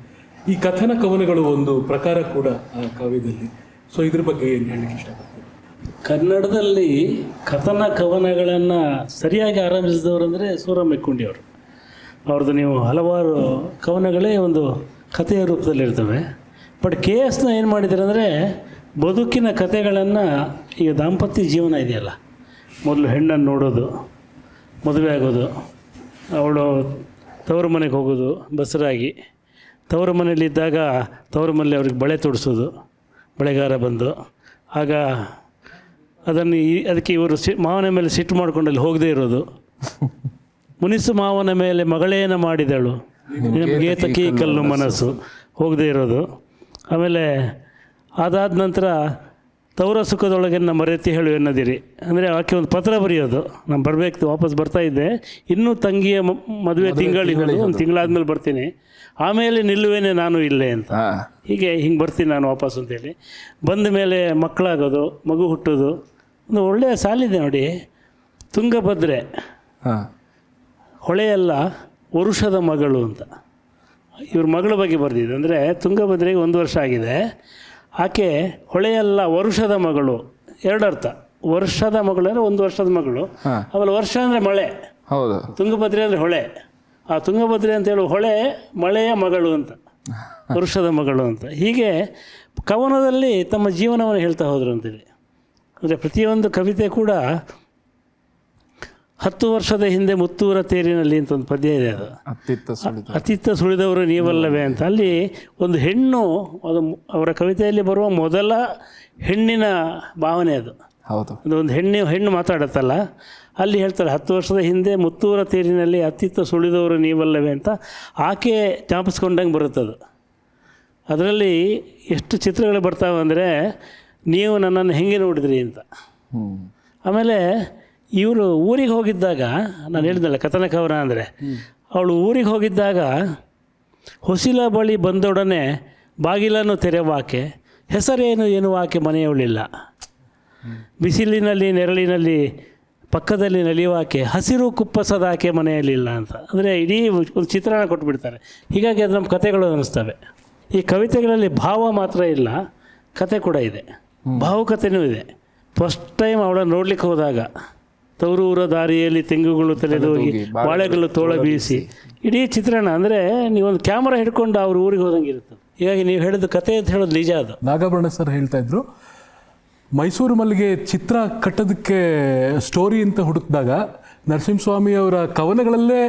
ಈ ಕಥನ ಕವನಗಳು ಒಂದು ಪ್ರಕಾರ ಕೂಡ ಆ ಕಾವ್ಯದಲ್ಲಿ. ಸೊ ಇದ್ರ ಬಗ್ಗೆ ಏನು ಹೇಳಲಿಕ್ಕೆ ಇಷ್ಟಪಡ್ತೀನಿ? ಕನ್ನಡದಲ್ಲಿ ಕಥನ ಕವನಗಳನ್ನು ಸರಿಯಾಗಿ ಆರಂಭಿಸಿದವರಂದರೆ ಸೂರ ಮೆಕ್ಕುಂಡಿಯವರು. ಅವ್ರದ್ದು ನೀವು ಹಲವಾರು ಕವನಗಳೇ ಒಂದು ಕಥೆಯ ರೂಪದಲ್ಲಿರ್ತವೆ. ಬಟ್ KS ಏನು ಮಾಡಿದ್ದಾರೆ ಅಂದರೆ ಬದುಕಿನ ಕಥೆಗಳನ್ನು ಈಗ ದಾಂಪತ್ಯ ಜೀವನ ಇದೆಯಲ್ಲ, ಮೊದಲು ಹೆಣ್ಣನ್ನು ನೋಡೋದು, ಮದುವೆ ಆಗೋದು, ಅವಳು ತವರು ಮನೆಗೆ ಹೋಗೋದು ಬಸರಾಗಿ, ತವರು ಮನೇಲಿದ್ದಾಗ ತವರು ಮನೇಲಿ ಅವ್ರಿಗೆ ಬಳೆ ತೊಡಿಸೋದು, ಬಳೆಗಾರ ಬಂದು ಆಗ ಅದನ್ನು ಅದಕ್ಕೆ ಇವರು ಮಾವನ ಮೇಲೆ ಸಿಟ್ಟು ಮಾಡ್ಕೊಂಡು ಅಲ್ಲಿ ಹೋಗದೇ ಇರೋದು. ಮುನಿಸು ಮಾವನ ಮೇಲೆ ಮಗಳೇನ ಮಾಡಿದಳು ನಿಮಗೆ ತಕಿ ಕಲ್ಲು ಮನಸ್ಸು, ಹೋಗದೇ ಇರೋದು. ಆಮೇಲೆ ಅದಾದ ನಂತರ ತವರ ಸುಖದೊಳಗೆನ್ನ ಮರೆತಿ ಹೇಳು ಎನ್ನದಿರಿ, ಅಂದರೆ ಆಕೆ ಒಂದು ಪತ್ರ ಬರೆಯೋದು, ನಾನು ಬರಬೇಕು ವಾಪಸ್ ಬರ್ತಾಯಿದ್ದೆ, ಇನ್ನೂ ತಂಗಿಯ ಮದುವೆ ತಿಂಗಳಿಗೆ ಒಂದು ತಿಂಗಳಾದ್ಮೇಲೆ ಬರ್ತೀನಿ, ಆಮೇಲೆ ನಿಲ್ಲುವೇನೆ ನಾನು ಇಲ್ಲೇ ಅಂತ, ಹಿಂಗೆ ಬರ್ತೀನಿ ನಾನು ವಾಪಸ್ ಅಂತೇಳಿ. ಬಂದ ಮೇಲೆ ಮಕ್ಕಳಾಗೋದು, ಮಗು ಹುಟ್ಟೋದು. ಒಂದು ಒಳ್ಳೆಯ ಸಾಲಿದೆ ನೋಡಿ, ತುಂಗಭದ್ರೆ ಹೊಳೆಯಲ್ಲ ವರುಷದ ಮಗಳು ಅಂತ ಇವ್ರ ಮಗಳ ಬಗ್ಗೆ ಬರೆದಿದೆ. ಅಂದರೆ ತುಂಗಭದ್ರೆಗೆ 1 ವರ್ಷ ಆಗಿದೆ, ಆಕೆ ಹೊಳೆಯಲ್ಲ ವರುಷದ ಮಗಳು, ಎರಡರ್ಥ. ವರ್ಷದ ಮಗಳು ಅಂದರೆ 1 ವರ್ಷದ ಮಗಳು, ಆಮೇಲೆ ವರ್ಷ ಅಂದರೆ ಮಳೆ, ಹೌದು, ತುಂಗಭದ್ರೆ ಅಂದರೆ ಹೊಳೆ. ಆ ತುಂಗಭದ್ರೆ ಅಂತ ಹೇಳುವ ಹೊಳೆ ಮಳೆಯ ಮಗಳು ಅಂತ, ವರುಷದ ಮಗಳು ಅಂತ. ಹೀಗೆ ಕವನದಲ್ಲಿ ತಮ್ಮ ಜೀವನವನ್ನು ಹೇಳ್ತಾ ಹೋದರು ಅಂತೇಳಿ. ಅಂದರೆ ಪ್ರತಿಯೊಂದು ಕವಿತೆ ಕೂಡ 10 ವರ್ಷದ ಹಿಂದೆ ಮುತ್ತೂರ ತೇರಿನಲ್ಲಿ ಅಂತ ಒಂದು ಪದ್ಯ ಇದೆ, ಅದು ಅತ್ತಿತ್ತ ಸುಳಿದವರು ನೀವಲ್ಲವೇ ಅಂತ. ಅಲ್ಲಿ ಒಂದು ಹೆಣ್ಣು, ಅದು ಅವರ ಕವಿತೆಯಲ್ಲಿ ಬರುವ ಮೊದಲ ಹೆಣ್ಣಿನ ಭಾವನೆ ಅದು. ಹೌದು, ಅದು ಒಂದು ಹೆಣ್ಣು ಮಾತಾಡುತ್ತಲ್ಲ, ಅಲ್ಲಿ ಹೇಳ್ತಾರೆ 10 ವರ್ಷದ ಹಿಂದೆ ಮುತ್ತೂರ ತೇರಿನಲ್ಲಿ ಅತ್ತಿತ್ತ ಸುಳಿದವರು ನೀವಲ್ಲವೇ ಅಂತ. ಆಕೆ ಜ್ಞಾಪಿಸ್ಕೊಂಡಂಗೆ ಬರುತ್ತದು. ಅದರಲ್ಲಿ ಎಷ್ಟು ಚಿತ್ರಗಳು ಬರ್ತಾವೆ ಅಂದರೆ, ನೀವು ನನ್ನನ್ನು ಹೆಂಗೆ ನೋಡಿದ್ರಿ ಅಂತ. ಆಮೇಲೆ ಇವರು ಊರಿಗೆ ಹೋಗಿದ್ದಾಗ, ನಾನು ಹೇಳಿದ್ನಲ್ಲ ಕಥನ ಕವನ ಅಂದರೆ, ಅವಳು ಊರಿಗೆ ಹೋಗಿದ್ದಾಗ ಹೊಸಿಲ ಬಳಿ ಬಂದೊಡನೆ ಬಾಗಿಲನ್ನು ತೆರೆವಾಕೆ, ಹೆಸರೇನು ಏನು ಆಕೆ ಮನೆಯವಳಿಲ್ಲ, ಬಿಸಿಲಿನಲ್ಲಿ ನೆರಳಿನಲ್ಲಿ ಪಕ್ಕದಲ್ಲಿ ನಲಿಯುವಾಕೆ, ಹಸಿರು ಕುಪ್ಪಸದ ಆಕೆ ಮನೆಯಲ್ಲಿಲ್ಲ ಅಂತ. ಅಂದರೆ ಇಡೀ ಒಂದು ಚಿತ್ರಣ ಕೊಟ್ಬಿಡ್ತಾರೆ. ಹೀಗಾಗಿ ಅದು ನಮ್ಮ ಕಥೆಗಳು ಅನ್ನಿಸ್ತವೆ. ಈ ಕವಿತೆಗಳಲ್ಲಿ ಭಾವ ಮಾತ್ರ ಇಲ್ಲ, ಕತೆ ಕೂಡ ಇದೆ, ಭಾವುಕತೆಯೂ ಇದೆ. ಫಸ್ಟ್ ಟೈಮ್ ಅವಳನ್ನು ನೋಡ್ಲಿಕ್ಕೆ ಹೋದಾಗ ತವರೂರ ದಾರಿಯಲ್ಲಿ ತೆಂಗುಗಳು ತಲೆದೋಗಿ ಬಾಳೆಗಳು ತೋಳ ಬೀಸಿ, ಇಡೀ ಚಿತ್ರಣ. ಅಂದರೆ ನೀವೊಂದು ಕ್ಯಾಮ್ರಾ ಹಿಡ್ಕೊಂಡು ಅವ್ರ ಊರಿಗೆ ಹೋದಂಗೆ ಇರುತ್ತೆ. ಹೀಗಾಗಿ ನೀವು ಹೇಳಿದ ಕತೆ ಅಂತ ಹೇಳೋದು ನಿಜ. ಅದು ನಾಗಾಭರಣ ಸರ್ ಹೇಳ್ತಾ ಇದ್ರು, ಮೈಸೂರು ಮಲ್ಲಿಗೆ ಚಿತ್ರ ಕಟ್ಟೋದಕ್ಕೆ ಸ್ಟೋರಿ ಅಂತ ಹುಡುಕಿದಾಗ ನರಸಿಂಹಸ್ವಾಮಿ ಅವರ ಕವನಗಳಲ್ಲೇ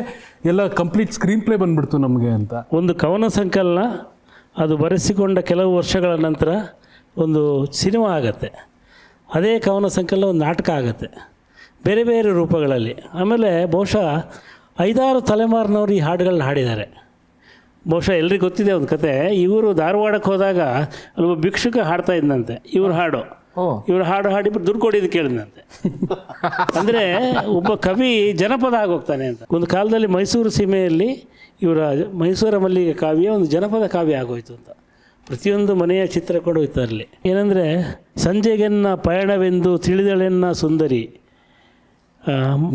ಎಲ್ಲ ಕಂಪ್ಲೀಟ್ ಸ್ಕ್ರೀನ್ ಪ್ಲೇ ಬಂದ್ಬಿಡ್ತು ನಮಗೆ ಅಂತ. ಒಂದು ಕವನ ಸಂಕಲನ ಅದು ಬರೆಸಿಕೊಂಡ ಕೆಲವು ವರ್ಷಗಳ ನಂತರ ಒಂದು ಸಿನಿಮಾ ಆಗತ್ತೆ, ಅದೇ ಕವನ ಸಂಕಲನ ಒಂದು ನಾಟಕ ಆಗುತ್ತೆ, ಬೇರೆ ಬೇರೆ ರೂಪಗಳಲ್ಲಿ. ಆಮೇಲೆ ಬಹುಶಃ 5-6 ತಲೆಮಾರಿನವರು ಈ ಹಾಡುಗಳನ್ನ ಹಾಡಿದ್ದಾರೆ. ಬಹುಶಃ ಎಲ್ರಿಗೂ ಗೊತ್ತಿದೆ ಒಂದು ಕತೆ. ಇವರು ಧಾರವಾಡಕ್ಕೆ ಹೋದಾಗ ಅಲ್ಲೊಬ್ಬ ಭಿಕ್ಷುಕ ಹಾಡ್ತಾ ಇದ್ದಂತೆ, ಇವರು ಹಾಡು ಹಾಡಿಬಿಟ್ಟು ದುಡ್ಡು ಕೊಡಿದ್ದು ಕೇಳಿದಂತೆ. ಅಂದರೆ ಒಬ್ಬ ಕವಿ ಜನಪದ ಆಗೋಗ್ತಾನೆ ಅಂತ. ಒಂದು ಕಾಲದಲ್ಲಿ ಮೈಸೂರು ಸೀಮೆಯಲ್ಲಿ ಇವರ ಮೈಸೂರ ಮಲ್ಲಿಗೆ ಕಾವ್ಯ ಒಂದು ಜನಪದ ಕಾವ್ಯ ಆಗೋಯ್ತು ಅಂತ. ಪ್ರತಿಯೊಂದು ಮನೆಯ ಚಿತ್ರ ಕೊಡೋಯ್ತು ಅಲ್ಲಿ. ಏನಂದರೆ, ಸಂಜೆಗೆನ್ನ ಪಯಣವೆಂದು ತಿಳಿದಳೆನ್ನ ಸುಂದರಿ,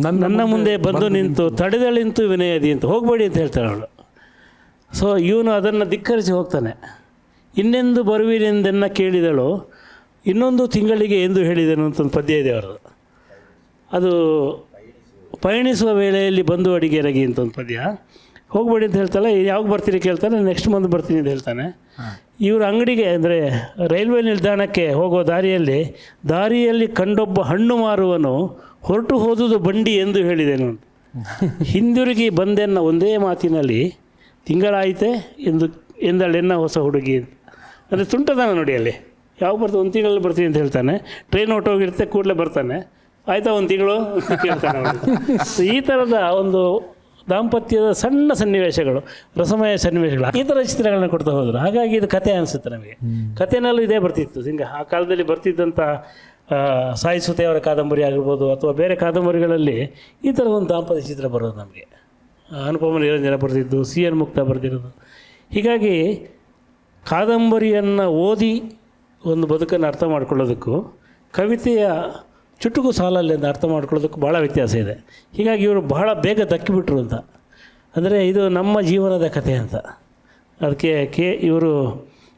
ನನ್ನ ಮುಂದೆ ಬಂದು ನಿಂತು ತಡೆದಳಿಂತು ವಿನಯದಿ ಅಂತ, ಹೋಗಬೇಡಿ ಅಂತ ಹೇಳ್ತಾಳೆ ಅವಳು. ಸೊ ಇವನು ಅದನ್ನು ಧಿಕ್ಕರಿಸಿ ಹೋಗ್ತಾನೆ. ಇನ್ನೆಂದು ಬರುವಿನೆಂದೆನ್ನ ಕೇಳಿದಳು, ಇನ್ನೊಂದು ತಿಂಗಳಿಗೆ ಎಂದು ಹೇಳಿದನು ಅಂತ ಒಂದು ಪದ್ಯ ಇದೆ ಅವರದು. ಅದು ಪಯಣಿಸುವ ವೇಳೆಯಲ್ಲಿ ಬಂದು ಅಡಿಗೆರಗಿ ಅಂತ ಒಂದು ಪದ್ಯ. ಹೋಗಬೇಡಿ ಅಂತ ಹೇಳ್ತಾಳೆ, ಯಾವಾಗ ಬರ್ತೀರಿ ಕೇಳ್ತಾನೆ, ನೆಕ್ಸ್ಟ್ ಮಂತ್ ಬರ್ತೀನಿ ಅಂತ ಹೇಳ್ತಾನೆ. ಇವ್ರ ಅಂಗಡಿಗೆ ಅಂದರೆ ರೈಲ್ವೆ ನಿಲ್ದಾಣಕ್ಕೆ ಹೋಗೋ ದಾರಿಯಲ್ಲಿ ಕಂಡೊಬ್ಬ ಹಣ್ಣು ಮಾರುವನು ಹೊರಟು ಹೋದುದು ಬಂಡಿ ಎಂದು ಹೇಳಿದೆನು ಅಂತ. ಹಿಂದಿರುಗಿ ಬಂದೆನ್ನ ಒಂದೇ ಮಾತಿನಲ್ಲಿ ತಿಂಗಳಾಯಿತೆ ಎಂದಳೆನ್ನ ಹೊಸ ಹುಡುಗಿ ಅಂತ. ಅಂದರೆ ತುಂಟದಾನ ನೋಡಿ ಅಲ್ಲಿ. ಯಾವಾಗ ಬರ್ತಾನೆ, 1 ತಿಂಗಳಲ್ಲಿ ಬರ್ತೀನಿ ಅಂತ ಹೇಳ್ತಾನೆ, ಟ್ರೈನ್ ಹೊರಟೋಗಿರುತ್ತೆ, ಕೂಡಲೇ ಬರ್ತಾನೆ, ಆಯಿತಾ 1 ತಿಂಗಳು ಕೇಳ್ತಾನೆ. ಈ ಥರದ ಒಂದು ದಾಂಪತ್ಯದ ಸಣ್ಣ ಸನ್ನಿವೇಶಗಳು, ರಸಮಯ ಸನ್ನಿವೇಶಗಳು, ಈ ಥರ ಚಿತ್ರಗಳನ್ನ ಕೊಡ್ತಾ ಹೋದರು. ಹಾಗಾಗಿ ಇದು ಕತೆ ಅನಿಸುತ್ತೆ ನಮಗೆ. ಕತೆನಲ್ಲೂ ಇದೇ ಬರ್ತಿತ್ತು. ಹಿಂಗೆ ಆ ಕಾಲದಲ್ಲಿ ಬರ್ತಿದ್ದಂಥ ಸಾಯಿಸುತ್ತೆ ಅವರ ಕಾದಂಬರಿ ಆಗಿರ್ಬೋದು, ಅಥವಾ ಬೇರೆ ಕಾದಂಬರಿಗಳಲ್ಲಿ ಈ ಥರ ಒಂದು ದಾಂಪತ್ಯ ಚಿತ್ರ ಬರೋದು ನಮಗೆ. ಅನುಪಮ ನಿರಂಜನ ಬರೆದಿದ್ದು, CN ಮುಕ್ತ ಬರೆದಿರೋದು. ಹೀಗಾಗಿ ಕಾದಂಬರಿಯನ್ನು ಓದಿ ಒಂದು ಬದುಕನ್ನು ಅರ್ಥ ಮಾಡ್ಕೊಳ್ಳೋದಕ್ಕೂ ಕವಿತೆಯ ಚುಟುಕು ಸಾಲಲ್ಲಿ ಅರ್ಥ ಮಾಡ್ಕೊಳ್ಳೋದಕ್ಕೂ ಭಾಳ ವ್ಯತ್ಯಾಸ ಇದೆ. ಹೀಗಾಗಿ ಇವರು ಬಹಳ ಬೇಗ ದಕ್ಕಿಬಿಟ್ರು ಅಂತ. ಅಂದರೆ ಇದು ನಮ್ಮ ಜೀವನದ ಕಥೆ ಅಂತ. ಅದಕ್ಕೆ ಇವರು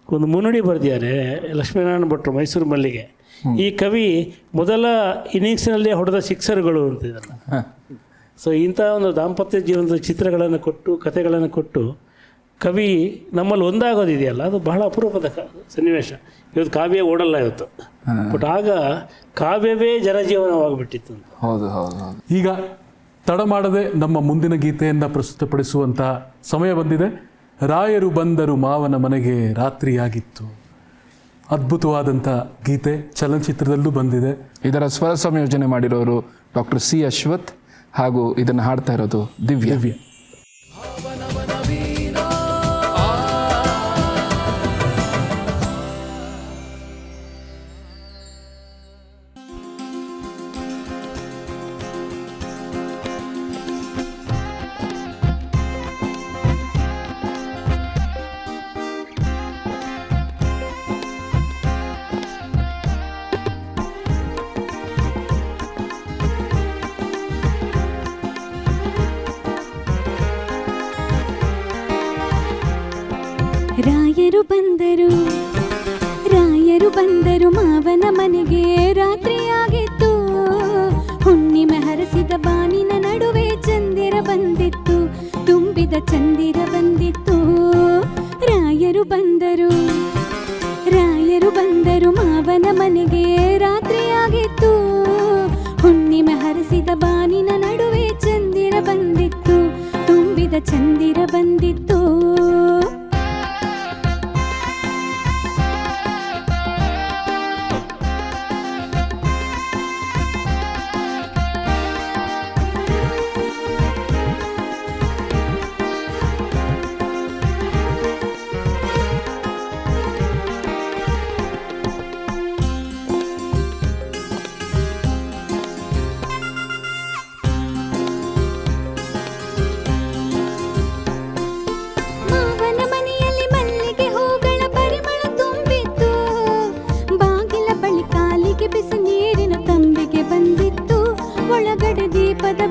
ಒಂದು ಮುನ್ನುಡಿ ಬರೆದಿದ್ದಾರೆ, ಲಕ್ಷ್ಮೀನಾರಾಯಣ ಭಟ್ರು, ಮೈಸೂರು ಮಲ್ಲಿಗೆ. ಈ ಕವಿ ಮೊದಲ ಇನ್ನಿಂಗ್ಸ್ನಲ್ಲೇ ಹೊಡೆದ ಸಿಕ್ಸರ್ಗಳು ಅಂತ ಇದನ್ನು. ಸೊ ಇಂಥ ಒಂದು ದಾಂಪತ್ಯ ಜೀವನದ ಚಿತ್ರಗಳನ್ನು ಕೊಟ್ಟು, ಕಥೆಗಳನ್ನು ಕೊಟ್ಟು ಕವಿ ನಮ್ಮಲ್ಲಿ ಒಂದಾಗೋದಿದೆಯಲ್ಲ ಅದು ಬಹಳ ಅಪರೂಪದ ಸನ್ನಿವೇಶ. ಇವತ್ತು ಕಾವ್ಯ ಓಡಲ್ಲ ಇವತ್ತು, ಬಟ್ ಆಗ ಕಾವ್ಯವೇ ಜನಜೀವನವಾಗಿಬಿಟ್ಟಿತ್ತು. ಹೌದು ಹೌದು ಹೌದು. ಈಗ ತಡ ಮಾಡದೆ ನಮ್ಮ ಮುಂದಿನ ಗೀತೆಯನ್ನು ಪ್ರಸ್ತುತಪಡಿಸುವಂತಹ ಸಮಯ ಬಂದಿದೆ. ರಾಯರು ಬಂದರು ಮಾವನ ಮನೆಗೆ ರಾತ್ರಿಯಾಗಿತ್ತು. ಅದ್ಭುತವಾದಂಥ ಗೀತೆ, ಚಲನಚಿತ್ರದಲ್ಲೂ ಬಂದಿದೆ. ಇದರ ಸ್ವರ ಸಂಯೋಜನೆ ಮಾಡಿರೋರು ಡಾಕ್ಟರ್ ಸಿ ಅಶ್ವಥ್, ಹಾಗೂ ಇದನ್ನು ಹಾಡ್ತಾ ಇರೋದು ದಿವ್ಯ. ರಾಯರು ಬಂದರು ಮಾವನ ಮನೆಗೆ ರಾತ್ರಿಯಾಗಿತ್ತು. ಹುಣ್ಣಿಮೆ ಹರಸಿದ ಬಾನಿನ ನಡುವೆ ಚಂದಿರ ಬಂದಿತ್ತು, ತುಂಬಿದ ಚಂದಿರ ಬಂದಿತ್ತು. ರಾಯರು ಬಂದರು ಮಾವನ ಮನೆಗೆ ರಾತ್ರಿಯಾಗಿತ್ತು. ಹುಣ್ಣಿಮೆ ಹರಸಿದ ಬಾನಿನ ನಡುವೆ ಚಂದಿರ ಬಂದಿತ್ತು, ತುಂಬಿದ ಚಂದಿರ ಬಂದಿತ್ತು.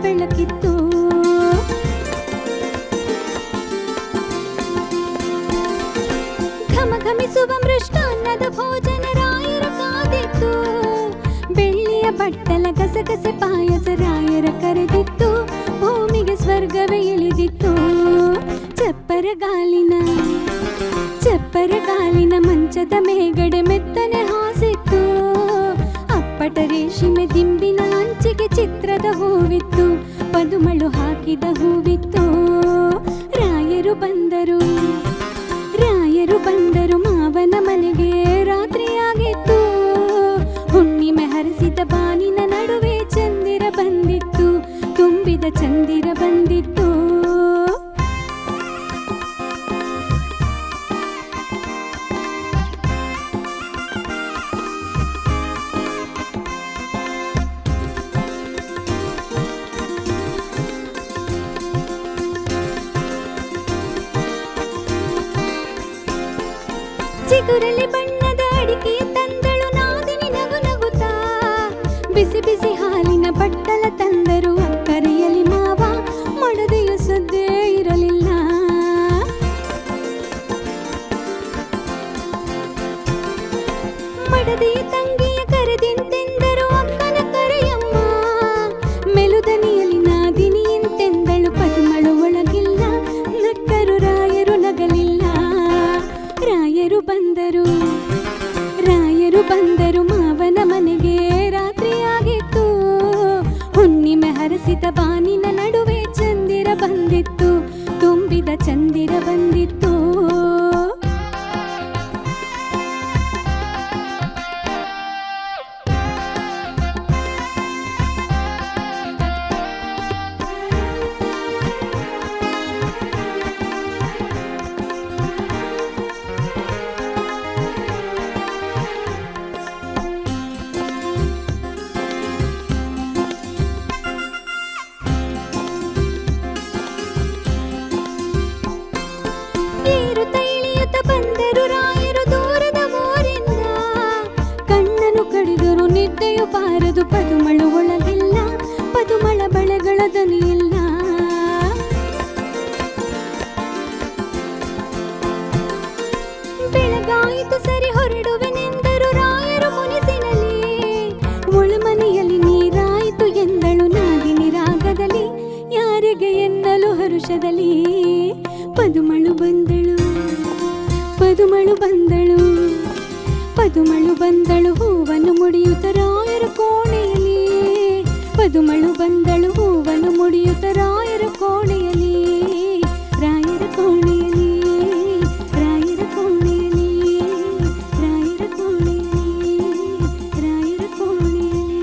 ಬೆಳಕಿತ್ತು. ಘಮಘಮಿಸುವ ಮೃಷ್ಟಾನ್ನದ ಭೋಜನ ರಾಯರ ಕಾದಿತ್ತು. ಬೆಳ್ಳಿಯ ಬಟ್ಟಲ ಗಸಗಸೆ ಪಾಯಸ ರಾಯರ ಕರೆದಿತ್ತು. ಭೂಮಿಗೆ ಸ್ವರ್ಗವೇ ಇಳಿದಿತ್ತು. ಚಪ್ಪರ ಗಾಲಿನ ಮಂಚದ ಮೇಗಡೆ ಮೆತ್ತನೆ ಹಾಸಿತ್ತು. ಅಪ್ಪಟ ರೇಷ್ಮೆ ದಿಂಬಿನ ಅಂಚಿಗೆ ಚಿತ್ರದ ಹೂವಿತ್ತು, ಪದುಮಳು ಹಾಕಿದ ಹೂವಿತ್ತು. ರಾಯರು ಬಂದರು ಮಾವನ ಮನೆಗೆ ರಾತ್ರಿಯಾಗಿತ್ತು. ಹುಣ್ಣಿಮೆ ಹರಸಿದ ಬಾನಿನ ನಡುವೆ ಚಂದಿರ ಬಂದಿತ್ತು, ತುಂಬಿದ ಚಂದಿರ ಬಂದಿತ್ತು. ಚಿಗುರಲಿ ಬಣ್ಣದ ಅಡಿಕೆಯ ತಂದಳು ನಾದಿನಿ ನಗು ನಗುತ್ತಾ. ಬಿಸಿ ಬಿಸಿ ಹಾಲಿನ ಬಟ್ಟಲ ತಂದರು ಅಕ್ಕರೆಯಲಿ ಮಾವ, ಮಡದೆಯ ಸದ್ದೇ ಇರಲಿಲ್ಲ. ಮಡದೆಯ ತಂಗಿಯ ಕರೆದಿಂತೆಂದರು ಅಕ್ಕನ ಕರೆಯಮ್ಮ. ಮೆಲುದನಿಯಲಿ ನಾದಿನಿ ಎಂತೆಂದಳು ಪದುಮಳು ಒಳಗಿಲ್ಲ. ನಕ್ಕರು ರಾಯರು ನಗಲಿಲ್ಲ. ರಾಯರು ಬಂದರು ಮಾವನ ಮನೆಗೆ ರಾತ್ರಿಯಾಗಿತ್ತು. ಹುಣ್ಣಿಮೆ ಹರಸಿದ ಬಾನಿನ ನಡುವೆ ಚಂದಿರ ಬಂದಿತ್ತು, ತುಂಬಿದ ಚಂದಿರ ಬಂದಿತ್ತು. ಬಾರದು ಪದುಮಳು ಒಳಗಿಲ್ಲ, ಪದುಮಳ ಬಳೆಗಳ ದನಿಯಿಲ್ಲ. ಬೆಳಗಾಯಿತು ಸರಿ ಹೊರಡುವೆನೆಂದರು ರಾಯರು ಮುನಿಸಿನಲ್ಲಿ. ಒಳಮನೆಯಲ್ಲಿ ನೀರಾಯಿತು ಎಂದಳು ನಾದಿನಿ ರಾಗದಲ್ಲಿ, ಯಾರಿಗೆ ಎನ್ನಲು ಹರುಷದಲ್ಲಿ. ಪದುಮಳು ಬಂದಳು ಪದುಮಳು ಬಂದಳು ಪದುಮಳು ಬಂದಳು ಹೂವನ್ನು ಮುಡಿಯುತ್ತ ರಾಯರ ಕೋಣೆಯಲ್ಲಿ ಪದುಮಳು ಬಂದಳು ಹೂವನ್ನು ಮುಡಿಯುತ್ತ ರಾಯರ ಕೋಣೆಯಲ್ಲಿ ರಾಯರ ಕೋಣೆಯಲ್ಲಿ ರಾಯರ ಕೋಣೆಯಲ್ಲಿ ರಾಯರ ಕೋಣೆಯಲ್ಲಿ ರಾಯರ ಕೋಣೆಯಲ್ಲಿ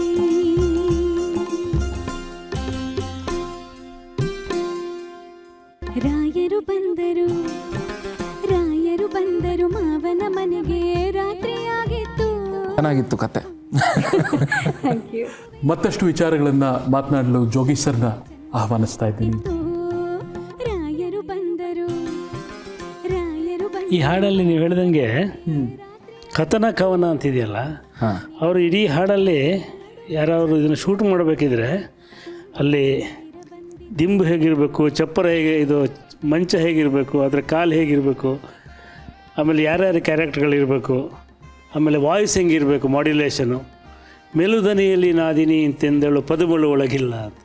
ರಾಯರು ಬಂದರು ಮಾವನ ಮನೆಗೆ ರಾತ್ರಿಯಾಗಿತ್ತು. ಚೆನ್ನಾಗಿತ್ತು ಕತೆ. ಮತ್ತಷ್ಟು ವಿಚಾರಗಳನ್ನು ಮಾತನಾಡಲು ಜೋಗಿ ಸರ್ನ ಆಹ್ವಾನಿಸ್ತಾ ಇದ್ದೀನಿ. ರಾಯರು ಬಂದರು ಈ ಹಾಡಲ್ಲಿ ನೀವು ಹೇಳ್ದಂಗೆ ಕಥನ ಕವನ ಅಂತಿದೆಯಲ್ಲ, ಅವರು ಇಡೀ ಹಾಡಲ್ಲಿ ಯಾರಾದ್ರು ಇದನ್ನು ಶೂಟ್ ಮಾಡಬೇಕಿದ್ರೆ ಅಲ್ಲಿ ದಿಂಬು ಹೇಗಿರಬೇಕು, ಚಪ್ಪರ ಹೇಗೆ, ಇದು ಮಂಚ ಹೇಗಿರಬೇಕು, ಅದರ ಕಾಲು ಹೇಗಿರಬೇಕು, ಆಮೇಲೆ ಯಾರ್ಯಾರ ಕ್ಯಾರೆಕ್ಟರ್ಗಳಿರಬೇಕು, ಆಮೇಲೆ ವಾಯ್ಸ್ ಹೆಂಗಿರಬೇಕು, ಮಾಡ್ಯುಲೇಷನು, ಮೆಲುದನಿಯಲ್ಲಿ ನಾದಿನಿ ಅಂತೆಂದಳು ಪದುಮಳು ಒಳಗಿಲ್ಲ ಅಂತ.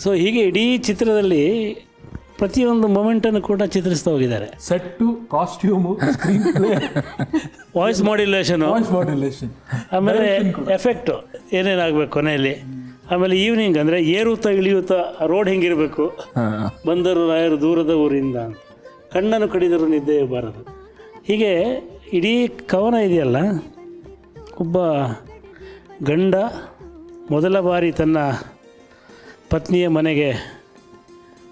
ಸೊ ಹೀಗೆ ಇಡೀ ಚಿತ್ರದಲ್ಲಿ ಪ್ರತಿಯೊಂದು ಮೊಮೆಂಟನ್ನು ಕೂಡ ಚಿತ್ರಿಸ್ತಾ ಹೋಗಿದ್ದಾರೆ. ಸೆಟ್ಟು, ಕಾಸ್ಟ್ಯೂಮು, ವಾಯ್ಸ್ ಮಾಡ್ಯುಲೇಷನು, ಆಮೇಲೆ ಎಫೆಕ್ಟು ಏನೇನಾಗಬೇಕು ಕೊನೆಯಲ್ಲಿ, ಆಮೇಲೆ ಈವ್ನಿಂಗ್ ಅಂದರೆ ಏರುತ್ತಾ ಇಳಿಯುತ್ತಾ ರೋಡ್ ಹೆಂಗಿರಬೇಕು, ಬಂದರು ರಾಯರು ದೂರದ ಊರಿಂದ ಅಂತ, ಕಣ್ಣನ್ನು ಕಡಿದರೂ ನಿದ್ದೆಯೇ ಬಾರದು. ಹೀಗೆ ಇಡೀ ಕವನ ಇದೆಯಲ್ಲ, ಒಬ್ಬ ಗಂಡ ಮೊದಲ ಬಾರಿ ತನ್ನ ಪತ್ನಿಯ ಮನೆಗೆ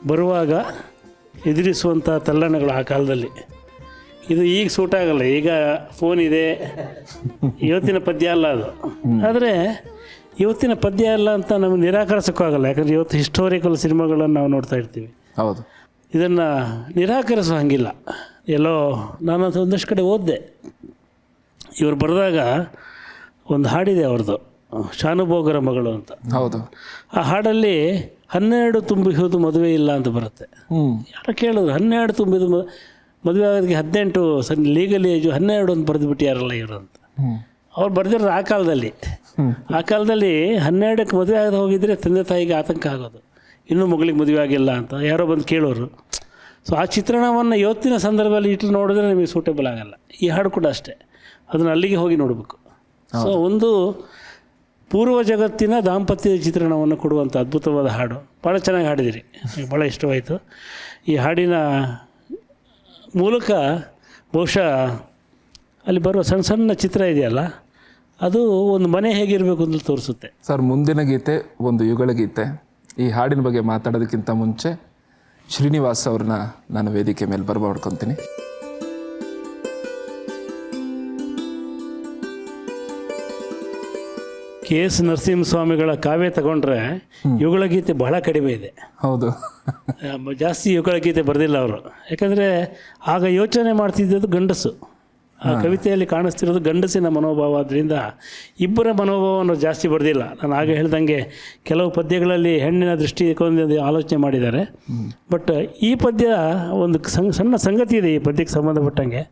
ಬರುವಾಗ ಎದುರಿಸುವಂಥ ತಲ್ಲಣಗಳು ಆ ಕಾಲದಲ್ಲಿ. ಇದು ಈಗ ಸೂಟ್ ಆಗಲ್ಲ, ಈಗ ಫೋನ್ ಇದೆ, ಇವತ್ತಿನ ಪದ್ಯ ಅಲ್ಲ ಅದು. ಆದರೆ ಇವತ್ತಿನ ಪದ್ಯ ಅಲ್ಲ ಅಂತ ನಮಗೆ ನಿರಾಕರಿಸೋಕ್ಕಾಗಲ್ಲ, ಯಾಕಂದರೆ ಇವತ್ತು ಹಿಸ್ಟೋರಿಕಲ್ ಸಿನಿಮಾಗಳನ್ನು ನಾವು ನೋಡ್ತಾ ಇರ್ತೀವಿ. ಹೌದು, ಇದನ್ನು ನಿರಾಕರಿಸೋ ಹಂಗಿಲ್ಲ. ಎಲ್ಲೋ ನಾನು ಒಂದಷ್ಟು ಕಡೆ ಓದಿದೆ, ಇವರು ಬರೆದಾಗ ಒಂದು ಹಾಡಿದೆ ಅವ್ರದ್ದು, ಶಾನುಭೋಗರ ಮಗಳು ಅಂತ. ಹೌದು, ಆ ಹಾಡಲ್ಲಿ 12 ತುಂಬಿಹುದು ಮದುವೆ ಇಲ್ಲ ಅಂತ ಬರುತ್ತೆ. ಯಾರು ಕೇಳಿದ್ರು 12 ತುಂಬಿದು ಮದುವೆ ಆಗೋದಕ್ಕೆ 18 ಲೀಗಲ್ ಏಜು 12 ಅಂತ ಬರೆದುಬಿಟ್ಟು ಯಾರಲ್ಲ ಇವರು ಅಂತ. ಅವ್ರು ಬರೆದಿರೋದು ಆ ಕಾಲದಲ್ಲಿ. ಆ ಕಾಲದಲ್ಲಿ 12ಕ್ಕೆ ಮದುವೆ ಆಗದೆ ಹೋಗಿದ್ರೆ ತಂದೆ ತಾಯಿಗೆ ಆತಂಕ ಆಗೋದು, ಇನ್ನೂ ಮಗಳಿಗೆ ಮದುವೆ ಆಗಿಲ್ಲ ಅಂತ ಯಾರೋ ಬಂದು ಕೇಳೋರು. ಸೊ ಆ ಚಿತ್ರಣವನ್ನು ಇವತ್ತಿನ ಸಂದರ್ಭದಲ್ಲಿ ಇಟ್ಟು ನೋಡಿದ್ರೆ ನಿಮಗೆ ಸೂಟೇಬಲ್ ಆಗಲ್ಲ. ಈ ಹಾಡು ಕೂಡ ಅಷ್ಟೇ, ಅದನ್ನು ಅಲ್ಲಿಗೆ ಹೋಗಿ ನೋಡಬೇಕು. ಸೊ ಒಂದು ಪೂರ್ವ ಜಗತ್ತಿನ ದಾಂಪತ್ಯದ ಚಿತ್ರಣವನ್ನು ಕೊಡುವಂಥ ಅದ್ಭುತವಾದ ಹಾಡು. ಭಾಳ ಚೆನ್ನಾಗಿ ಹಾಡಿದಿರಿ, ಭಾಳ ಇಷ್ಟವಾಯಿತು. ಈ ಹಾಡಿನ ಮೂಲಕ ಬಹುಶಃ ಅಲ್ಲಿ ಬರುವ ಸಣ್ಣ ಸಣ್ಣ ಚಿತ್ರ ಇದೆಯಲ್ಲ, ಅದು ಒಂದು ಮನೆ ಹೇಗಿರಬೇಕು ಅಂತ ತೋರಿಸುತ್ತೆ. ಸರ್, ಮುಂದಿನ ಗೀತೆ ಒಂದು ಯುಗಳ ಗೀತೆ. ಈ ಹಾಡಿನ ಬಗ್ಗೆ ಮಾತಾಡೋದಕ್ಕಿಂತ ಮುಂಚೆ ಶ್ರೀನಿವಾಸ್ ಅವ್ರನ್ನ ನಾನು ವೇದಿಕೆ ಮೇಲೆ ಬರಮಾಡ್ಕೊತೀನಿ. KS ನರಸಿಂಹಸ್ವಾಮಿಗಳ ಕಾವ್ಯ ತಗೊಂಡ್ರೆ ಯುಗಳ ಗೀತೆ ಬಹಳ ಕಡಿಮೆ ಇದೆ. ಹೌದು, ಜಾಸ್ತಿ ಯುಗಳ ಗೀತೆ ಬರೆದಿಲ್ಲ ಅವರು. ಯಾಕಂದರೆ ಆಗ ಯೋಚನೆ ಮಾಡ್ತಿದ್ದದ್ದು ಗಂಡಸು, ಆ ಕವಿತೆಯಲ್ಲಿ ಕಾಣಿಸ್ತಿರೋದು ಗಂಡಸಿನ ಮನೋಭಾವ. ಆದ್ದರಿಂದ ಇಬ್ಬರ ಮನೋಭಾವವನ್ನು ಜಾಸ್ತಿ ಬರೆದಿಲ್ಲ. ನಾನು ಆಗ ಹೇಳ್ದಂಗೆ ಕೆಲವು ಪದ್ಯಗಳಲ್ಲಿ ಹೆಣ್ಣಿನ ದೃಷ್ಟಿಕೋನದಿಂದ ಆಲೋಚನೆ ಮಾಡಿದ್ದಾರೆ. ಬಟ್ ಈ ಪದ್ಯ ಒಂದು ಸಣ್ಣ ಸಂಗತಿ ಇದೆ ಈ ಪದ್ಯಕ್ಕೆ ಸಂಬಂಧಪಟ್ಟಂಗೆ,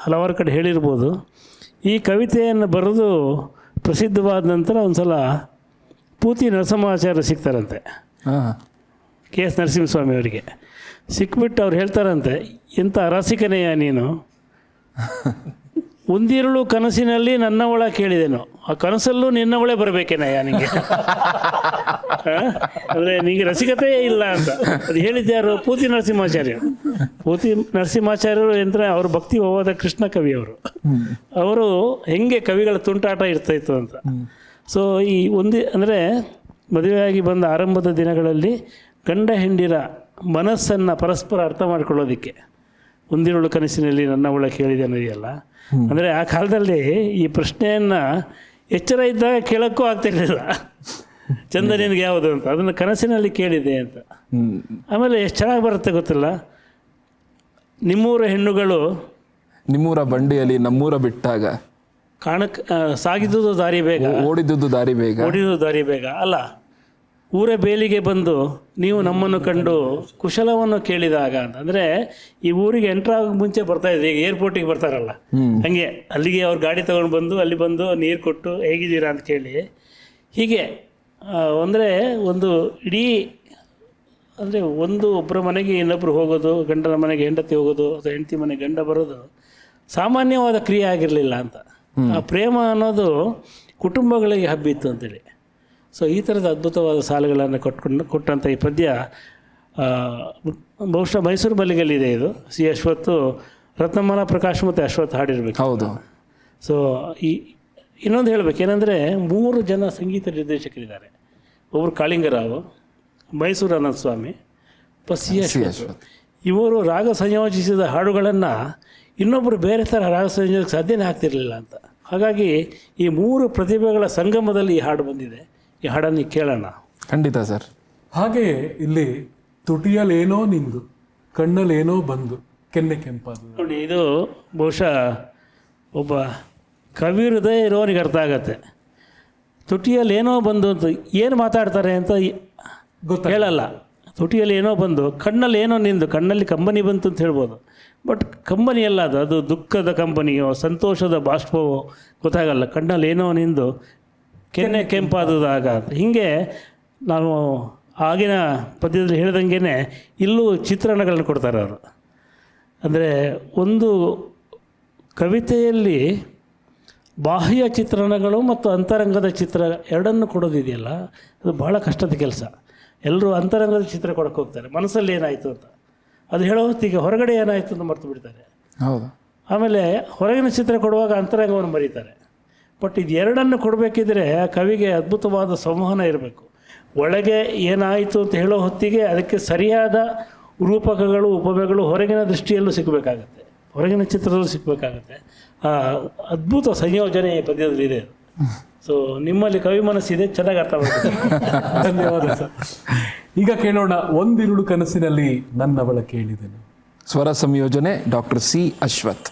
ಹಲವಾರು ಕಡೆ ಹೇಳಿರ್ಬೋದು. ಈ ಕವಿತೆಯನ್ನು ಬರೆದು ಪ್ರಸಿದ್ಧವಾದ ನಂತರ ಒಂದು ಸಲ ಪೂತಿ ನರಸಿಂಹಾಚಾರ್ಯ ಸಿಗ್ತಾರಂತೆ KS ನರಸಿಂಹಸ್ವಾಮಿ ಅವರಿಗೆ. ಸಿಕ್ಬಿಟ್ಟು ಅವ್ರು ಹೇಳ್ತಾರಂತೆ, ಎಂಥ ರಸಿಕನೆಯ ನೀನು, ಒಂದಿರುಳು ಕನಸಿನಲ್ಲಿ ನನ್ನವಳ ಕೇಳಿದೆನು, ಆ ಕನಸಲ್ಲೂ ನಿನ್ನವಳೇ ಬರಬೇಕೇನಯ್ಯ ನಿಂಗೆ. ಅಂದರೆ ನಿಂಗೆ ರಸಿಕತೆಯೇ ಇಲ್ಲ ಅಂತ ಅದು ಹೇಳಿದ್ಯಾರು? ಪೂತಿ ನರಸಿಂಹಾಚಾರ್ಯರು. ಪೂತಿ ನರಸಿಂಹಾಚಾರ್ಯರು ಅಂದರೆ ಅವರು ಭಕ್ತಿ ಹೋದ ಕೃಷ್ಣ ಕವಿ ಅವರು ಹೆಂಗೆ ಕವಿಗಳ ತುಂಟಾಟ ಇರ್ತಾಯಿತ್ತು ಅಂತ. ಸೊ ಈ ಅಂದರೆ ಮದುವೆಯಾಗಿ ಬಂದ ಆರಂಭದ ದಿನಗಳಲ್ಲಿ ಗಂಡ ಹೆಂಡಿರ ಮನಸ್ಸನ್ನು ಪರಸ್ಪರ ಅರ್ಥ ಮಾಡ್ಕೊಳ್ಳೋದಕ್ಕೆ ಒಂದಿರುಳು ಕನಸಿನಲ್ಲಿ ನನ್ನವಳ ಕೇಳಿದೆ ಅನ್ನೋದಿಯಲ್ಲ, ಅಂದರೆ ಆ ಕಾಲದಲ್ಲಿ ಈ ಪ್ರಶ್ನೆಯನ್ನು ಎಚ್ಚರ ಇದ್ದಾಗ ಕೇಳೋಕ್ಕೂ ಆಗ್ತಿರ್ಲಿಲ್ಲ. ಚಂದ ನಿನಗೆ ಯಾವುದು ಅಂತ, ಅದನ್ನು ಕನಸಿನಲ್ಲಿ ಕೇಳಿದೆ ಅಂತ. ಆಮೇಲೆ ಎಷ್ಟು ಚೆನ್ನಾಗಿ ಬರುತ್ತೆ ಗೊತ್ತಿಲ್ಲ, ನಿಮ್ಮೂರ ಹೆಣ್ಣುಗಳು ನಿಮ್ಮೂರ ಬಂಡಿಯಲ್ಲಿ ನಮ್ಮೂರ ಬಿಟ್ಟಾಗ ಸಾಗಿದುದು ದಾರಿ ಬೇಗ, ಓಡಿದುದು ದಾರಿ ಬೇಗ ಅಲ್ಲ, ಊರ ಬೇಲಿಗೆ ಬಂದು ನೀವು ನಮ್ಮನ್ನು ಕಂಡು ಕುಶಲವನ್ನು ಕೇಳಿದಾಗ ಅಂತ. ಅಂದರೆ ಈ ಊರಿಗೆ ಎಂಟ್ರಾಗ ಮುಂಚೆ ಬರ್ತಾಯಿದ್ರು, ಈಗ ಏರ್ಪೋರ್ಟಿಗೆ ಬರ್ತಾರಲ್ಲ ಹಂಗೆ, ಅಲ್ಲಿಗೆ ಅವ್ರು ಗಾಡಿ ತೊಗೊಂಡು ಬಂದು ಅಲ್ಲಿ ಬಂದು ನೀರು ಕೊಟ್ಟು ಹೇಗಿದ್ದೀರಾ ಅಂತ ಕೇಳಿ, ಹೀಗೆ ಅಂದರೆ ಒಂದು ಇಡೀ ಅಂದರೆ ಒಬ್ಬರ ಮನೆಗೆ ಇನ್ನೊಬ್ಬರು ಹೋಗೋದು, ಗಂಡನ ಮನೆಗೆ ಹೆಂಡತಿ ಹೋಗೋದು, ಅಥವಾ ಹೆಂಡತಿ ಮನೆಗೆ ಗಂಡ ಬರೋದು ಸಾಮಾನ್ಯವಾದ ಕ್ರಿಯೆ ಆಗಿರಲಿಲ್ಲ ಅಂತ. ಆ ಪ್ರೇಮ ಅನ್ನೋದು ಕುಟುಂಬಗಳಿಗೆ ಹಬ್ಬಿತ್ತು ಅಂತೇಳಿ. ಸೊ ಈ ಥರದ ಅದ್ಭುತವಾದ ಸಾಲುಗಳನ್ನು ಕೊಟ್ಟಂಥ ಈ ಪದ್ಯ ಬಹುಶಃ ಮೈಸೂರು ಮಲ್ಲಿಗೆಯಲ್ಲಿದೆ. ಇದು ಸಿ ಅಶ್ವತ್ತು, ರತ್ನಮಾಲ ಪ್ರಕಾಶ್ ಮತ್ತು ಅಶ್ವತ್ ಹಾಡಿರ್ಬೇಕು. ಹೌದು. ಸೊ ಇನ್ನೊಂದು ಹೇಳಬೇಕೇನೆಂದರೆ 3 ಜನ ಸಂಗೀತ ನಿರ್ದೇಶಕರಿದ್ದಾರೆ. ಒಬ್ಬರು ಕಾಳಿಂಗರಾವ್, ಮೈಸೂರು ಅನಂತ ಸ್ವಾಮಿ, ಸಿ ಅಶ್ವತ್. ಇವರು ರಾಗ ಸಂಯೋಜಿಸಿದ ಹಾಡುಗಳನ್ನು ಇನ್ನೊಬ್ಬರು ಬೇರೆ ಥರ ರಾಗ ಸಂಯೋಜಕ್ಕೆ ಸಾಧ್ಯನೇ ಆಗ್ತಿರಲಿಲ್ಲ ಅಂತ. ಹಾಗಾಗಿ ಈ 3 ಪ್ರತಿಭೆಗಳ ಸಂಗಮದಲ್ಲಿ ಈ ಹಾಡು ಬಂದಿದೆ. ಈ ಹಾಡನ್ನು ಕೇಳೋಣ. ಖಂಡಿತ ಸರ್. ಹಾಗೆಯೇ ಇಲ್ಲಿ ತುಟಿಯಲ್ಲೇನೋ ನಿಂದು, ಕಣ್ಣಲ್ಲೇನೋ ಬಂದು, ಕೆನ್ನೆ ಕೆಂಪಾದ. ನೋಡಿ, ಇದು ಬಹುಶಃ ಒಬ್ಬ ಕವಿ ಹೃದಯ ಇರೋನಿಗೆ ಅರ್ಥ ಆಗತ್ತೆ. ತುಟಿಯಲ್ಲಿ ಏನೋ ಬಂದು ಅಂತ ಏನು ಮಾತಾಡ್ತಾರೆ ಅಂತ ಹೇಳಲ್ಲ. ತುಟಿಯಲ್ಲಿ ಏನೋ ಬಂದು, ಕಣ್ಣಲ್ಲಿ ಏನೋ ನಿಂದು, ಕಣ್ಣಲ್ಲಿ ಕಂಬನಿ ಬಂತು ಅಂತ ಹೇಳ್ಬೋದು. ಬಟ್ ಕಂಬನಿ ಅಲ್ಲ ಅದು ದುಃಖದ ಕಂಬನಿಯೋ ಸಂತೋಷದ ಬಾಷ್ಪವೋ ಗೊತ್ತಾಗಲ್ಲ. ಕಣ್ಣಲ್ಲಿ ಏನೋ ನಿಂದು ಕೆನ್ನೆ ಕೆಂಪಾದಾಗ ಅಂತ. ಹೀಗೆ ನಾವು ಆಗಿನ ಪದ್ಯದಲ್ಲಿ ಹೇಳ್ದಂಗೆ ಇಲ್ಲೂ ಚಿತ್ರಣಗಳನ್ನು ಕೊಡ್ತಾರೆ ಅವರು. ಅಂದರೆ ಒಂದು ಕವಿತೆಯಲ್ಲಿ ಬಾಹ್ಯ ಚಿತ್ರಣಗಳು ಮತ್ತು ಅಂತರಂಗದ ಚಿತ್ರ ಎರಡನ್ನು ಕೊಡೋದಿದೆಯಲ್ಲ, ಅದು ಭಾಳ ಕಷ್ಟದ ಕೆಲಸ. ಎಲ್ಲರೂ ಅಂತರಂಗದ ಚಿತ್ರ ಕೊಡೋಕ್ಕೆ ಹೋಗ್ತಾರೆ, ಮನಸ್ಸಲ್ಲಿ ಏನಾಯಿತು ಅಂತ. ಅದು ಹೇಳೋ ಹೊತ್ತಿಗೆ ಹೊರಗಡೆ ಏನಾಯಿತು ಅಂತ ಮರೆತು ಬಿಡ್ತಾರೆ. ಹೌದು. ಆಮೇಲೆ ಹೊರಗಿನ ಚಿತ್ರ ಕೊಡುವಾಗ ಅಂತರಂಗವನ್ನು ಮರೀತಾರೆ. ಬಟ್ ಇದು ಎರಡನ್ನು ಕೊಡಬೇಕಿದ್ರೆ ಆ ಕವಿಗೆ ಅದ್ಭುತವಾದ ಸಂವಹನ ಇರಬೇಕು. ಒಳಗೆ ಏನಾಯಿತು ಅಂತ ಹೇಳೋ ಹೊತ್ತಿಗೆ ಅದಕ್ಕೆ ಸರಿಯಾದ ರೂಪಕಗಳು, ಉಪಮೆಗಳು ಹೊರಗಿನ ದೃಷ್ಟಿಯಲ್ಲೂ ಸಿಗಬೇಕಾಗತ್ತೆ, ಹೊರಗಿನ ಚಿತ್ರದಲ್ಲೂ ಸಿಗಬೇಕಾಗತ್ತೆ. ಆ ಅದ್ಭುತ ಸಂಯೋಜನೆ ಈ ಪದ್ಯದಲ್ಲಿದೆ. ಸೊ ನಿಮ್ಮಲ್ಲಿ ಕವಿ ಮನಸ್ಸಿದೆ, ಚೆನ್ನಾಗಿ ಅರ್ಥ ಮಾಡ್ತೀನಿ. ಧನ್ಯವಾದ ಸರ್. ಈಗ ಕೇಳೋಣ ಒಂದಿರುಳು ಕನಸಿನಲ್ಲಿ ನನ್ನವಳ ಕೇಳಿದೆನು. ಸ್ವರ ಸಂಯೋಜನೆ ಡಾಕ್ಟರ್ ಸಿ ಅಶ್ವತ್.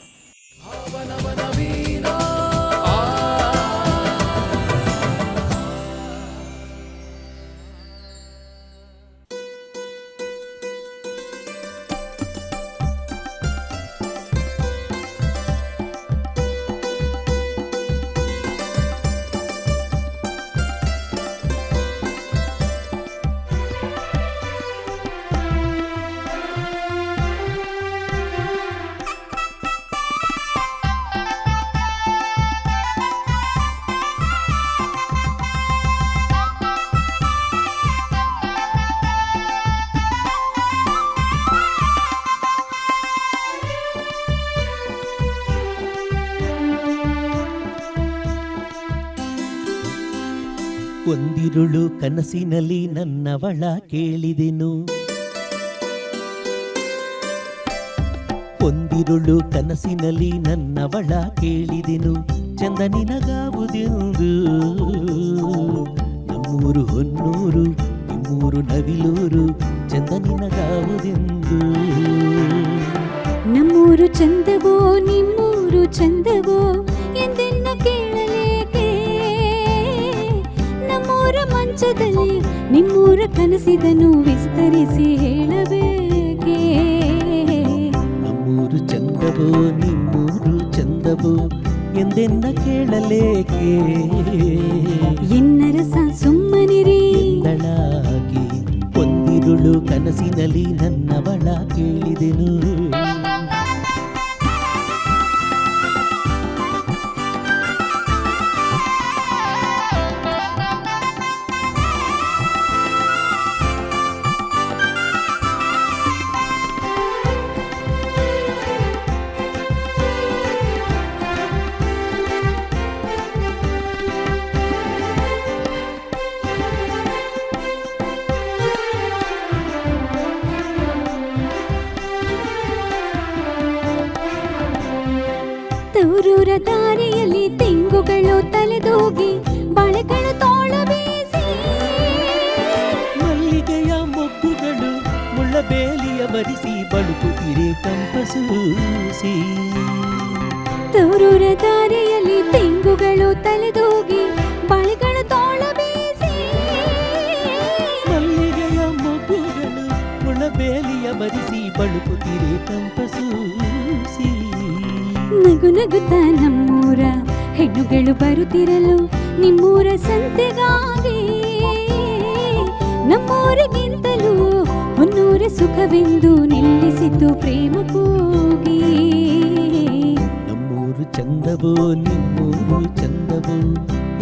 ಒಂದಿರುಳು ಕನಸಿನಲ್ಲಿ ನನ್ನವಳ ಕೇಳಿದೆನು, ಒಂದಿರುಳು ಕನಸಿನಲ್ಲಿ ನನ್ನವಳ ಕೇಳಿದೆನು, ಚಂದ ನಿನಗಾವುದೆಂದು. ನಮ್ಮೂರು ಹೊನ್ನೂರು, ನಿಮ್ಮೂರು ನವಿಲೂರು, ಚಂದ ನಿನಗಾವುದೆಂದು. ನಮ್ಮೂರು ಚಂದವೋ ನಿಮ್ಮೂರು ಚಂದವೋ ಎಂದೆನ್ನ ಕೇಳಲೇಕೆ, ನಮ್ಮೂರ ಮಂಚದಲ್ಲಿ ನಿಮ್ಮೂರ ಕನಸಿದನು ವಿಸ್ತರಿಸಿ ಹೇಳಬೇಕೆ. ನಮ್ಮೂರು ಚಂದವೋ ನಿಮ್ಮೂರು ಚಂದವೋ ಎಂದೆನ್ನ ಕೇಳಲೇಕೆ, ಎನ್ನರಸ ಸುಮ್ಮನಿರಿ ಎಂದಳಾಗಿ ಒಂದಿರುಳು ಕನಸಿನಲ್ಲಿ ನನ್ನವಳ ಕೇಳಿದೆನು. ತವರೂರ ದಾರಿಯಲ್ಲಿ ತೆಂಗುಗಳು ತಲೆದೂಗಿ ಬಾಳೆಗಳು ತೋಳ ಬೀಸಿ, ಮಲ್ಲಿಗೆಯ ಮೊಗ್ಗುಗಳು ಮುಳ್ಳಬೇಲಿಯ ಬರಿಸಿ ಬಳುಕುತ್ತಿರೆ ಕಂಪಸೂಸಿ. ತವರೂರ ದಾರಿಯಲ್ಲಿ ತೆಂಗುಗಳು ತಲೆದೂಗಿ ಬಾಳೆಗಳು ತೋಳ ಬೀಸಿ, ಮಲ್ಲಿಗೆಯ ಮೊಗ್ಗುಗಳು ಮುಳ್ಳಬೇಲಿಯ ಬರಿಸಿ ಬಳುಕುತ್ತಿರೆ ಕಂಪಸೂಸಿ. ನಗು ನಗುತ್ತ ನಮ್ಮೂರ ಹೆಣ್ಣುಗಳು ಬರುತ್ತಿರಲು ನಿಮ್ಮೂರ ಸಂತೆಗಾಗಿ, ನಮ್ಮೂರಿಗಿಂತಲೂ ನಮ್ಮೂರ ಸುಖವೆಂದು ನಿಲ್ಲಿಸಿತು ಪ್ರೇಮ ಕೂಗಿ. ನಮ್ಮೂರು ಚಂದವೋ ನಿಮ್ಮೂರು ಚಂದವೋ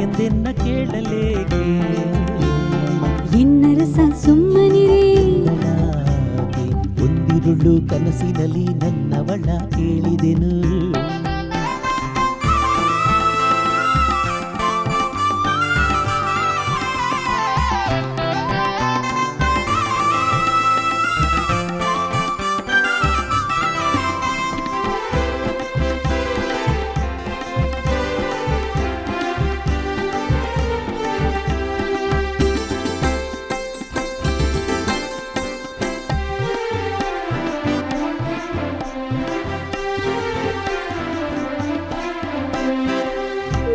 ಎಂದೆನ್ನ ಕೇಳಲೇಕೆ. ಎನ್ನರಸ ಸುಮ್ಮನಿರೇ ಒಂದಿರುಳು ಕನಸಿನಲ್ಲಿ ನನ್ನವಳ ಕೇಳಿದೆನು.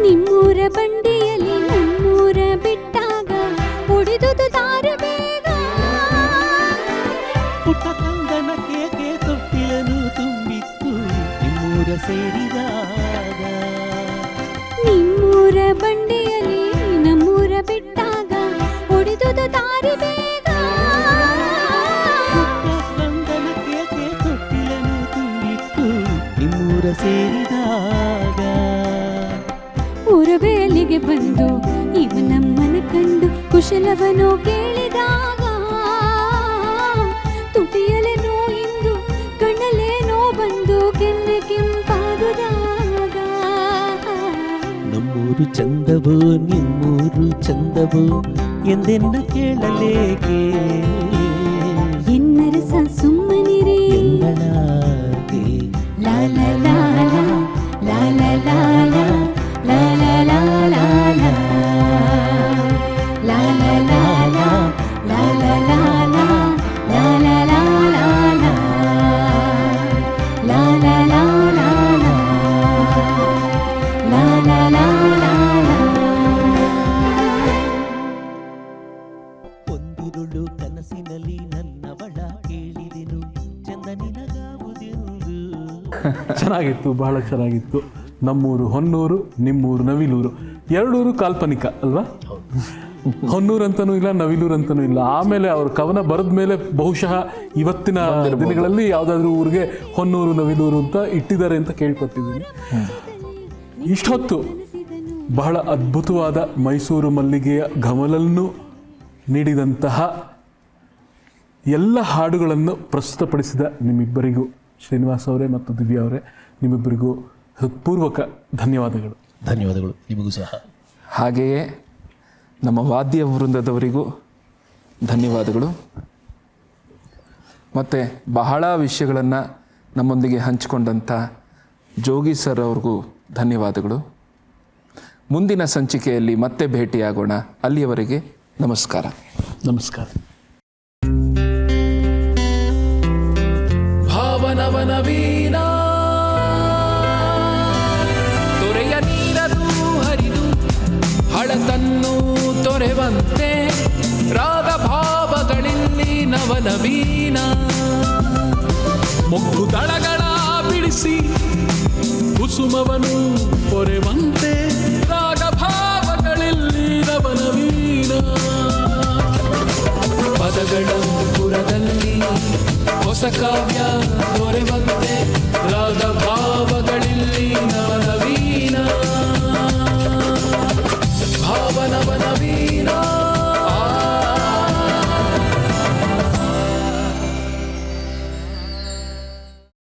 ನಿಮ್ಮೂರ ಬಂಡಿಯಲ್ಲಿ ನಮ್ಮೂರ ಬಿಟ್ಟಾಗ ಉಳಿದುದು ದಾರ ಬೇಗ. ಪುಟ್ಟ ಕಂದನ ಕೇಕೆ ತೊಟ್ಟಿಲನು ತುಂಬಿತ್ತು ನಿಮ್ಮೂರ ಸೇರಿದಾಗ. ನಿಮ್ಮೂರ ಬಂಡಿಯಲ್ಲಿ ನಮ್ಮೂರ ಬಿಟ್ಟಾಗ ಉಳಿದುದು ದಾರಿ ಬೇಗ. ಪುಟ್ಟ ಕಂದನ ಕೇಕೆ ತೊಟ್ಟಿಲನು ತುಂಬಿತ್ತು ನಿಮ್ಮೂರ ಸೇರಿದಾಗ. ಊರಬೇಲಿಗೆ ಬಂದು ಇವ ನಮ್ಮನ ಕಂಡು ಕುಶಲವನೋ ಕೇಳಿದಾಗ. ತುಟಿಯಲೇನೋ ಇಂದು ಕಣ್ಣಲೇನೋ ಬಂದು ಕೆನ್ನೆ ಕೆಂಪಾದುದಾಗ. ನಮ್ಮೂರು ಚಂದವೋ ನಿಮ್ಮೂರು ಚಂದವೋ ಎಂದೆನ್ನ ಕೇಳಲೇಕೆ. ಎನ್ನರಸ ಸುಮ್ಮನಿರೇ ಎಂಗಳಾಗೆ ಲಾಲ ಲಾಲ ಲಾಲ ಲಾಲ ಲಾಲ ಲಾಲ ಲಾಲ ಲಾಲ ಲಾಲ ಲಾಲ ಲಾಲ ಲಾಲ ಲಾಲ ಲಾಲ ಲಾಲ ಲಾಲ. ಒಂದಿರುಳು ಕನಸಿನಲ್ಲಿ ನನ್ನವಳ ಕೇಳಿದೆನು ಚಂದ ನಿನಗಾವುದೆಂದು. ಚೆನ್ನಾಗಿತ್ತು, ಬಹಳ ಚೆನ್ನಾಗಿತ್ತು. ನಮ್ಮೂರು ಹೊನ್ನೂರು, ನಿಮ್ಮೂರು ನವಿಲೂರು, ಎರಡೂರು ಕಾಲ್ಪನಿಕ ಅಲ್ವಾ? ಹೊನ್ನೂರು ಅಂತನೂ ಇಲ್ಲ, ನವಿಲೂರು ಅಂತನೂ ಇಲ್ಲ. ಆಮೇಲೆ ಅವ್ರ ಕವನ ಬರೆದ ಮೇಲೆ ಬಹುಶಃ ಇವತ್ತಿನ ದಿನಗಳಲ್ಲಿ ಯಾವುದಾದ್ರೂ ಊರಿಗೆ ಹೊನ್ನೂರು ನವಿಲೂರು ಅಂತ ಇಟ್ಟಿದ್ದಾರೆ ಅಂತ ಕೇಳ್ಕೊತಿದ್ದೀನಿ. ಇಷ್ಟೊತ್ತು ಬಹಳ ಅದ್ಭುತವಾದ ಮೈಸೂರು ಮಲ್ಲಿಗೆಯ ಘಮಲನ್ನು ನೀಡಿದಂತಹ ಎಲ್ಲ ಹಾಡುಗಳನ್ನು ಪ್ರಸ್ತುತಪಡಿಸಿದ ನಿಮ್ಮಿಬ್ಬರಿಗೂ, ಶ್ರೀನಿವಾಸ್ ಅವರೇ ಮತ್ತು ದಿವ್ಯಾ ಅವರೇ, ನಿಮ್ಮಿಬ್ಬರಿಗೂ ಹೃತ್ಪೂರ್ವಕ ಧನ್ಯವಾದಗಳು. ಧನ್ಯವಾದಗಳು ನಿಮಗೂ ಸಹ. ಹಾಗೆಯೇ ನಮ್ಮ ವಾದ್ಯ ವೃಂದದವರಿಗೂ ಧನ್ಯವಾದಗಳು. ಮತ್ತು ಬಹಳ ವಿಷಯಗಳನ್ನು ನಮ್ಮೊಂದಿಗೆ ಹಂಚಿಕೊಂಡಂಥ ಜೋಗಿ ಸರ್ ಅವ್ರಿಗೂ ಧನ್ಯವಾದಗಳು. ಮುಂದಿನ ಸಂಚಿಕೆಯಲ್ಲಿ ಮತ್ತೆ ಭೇಟಿಯಾಗೋಣ. ಅಲ್ಲಿಯವರೆಗೆ ನಮಸ್ಕಾರ. ನಮಸ್ಕಾರ. ಭಾವನವನ ವೀಣಾ ತೊರೆಯ ನೀರದು ಹರಿದು ಹಳತನ್ನು ತೊರೆವಂತೆ ರಾಗ ಭಾವಗಳಿಲ್ಲಿ ನವನವೀನ. ಮೊಗ್ಗು ದಳಗಳ ಬಿಡಿಸಿ ಕುಸುಮವನು ಪೊರೆವಂತೆ ರಾಗ ಭಾವಗಳಲ್ಲಿ ನವನವೀನ. ಪದಗಳ ಪುರದಲ್ಲಿ ಹೊಸ ಕಾವ್ಯ ದೊರೆವಂತೆ ರಾಗ ಭಾವಗಳಿಲ್ಲಿ ನವನವೀನ. ಭಾವನವನ ವೀಣಾ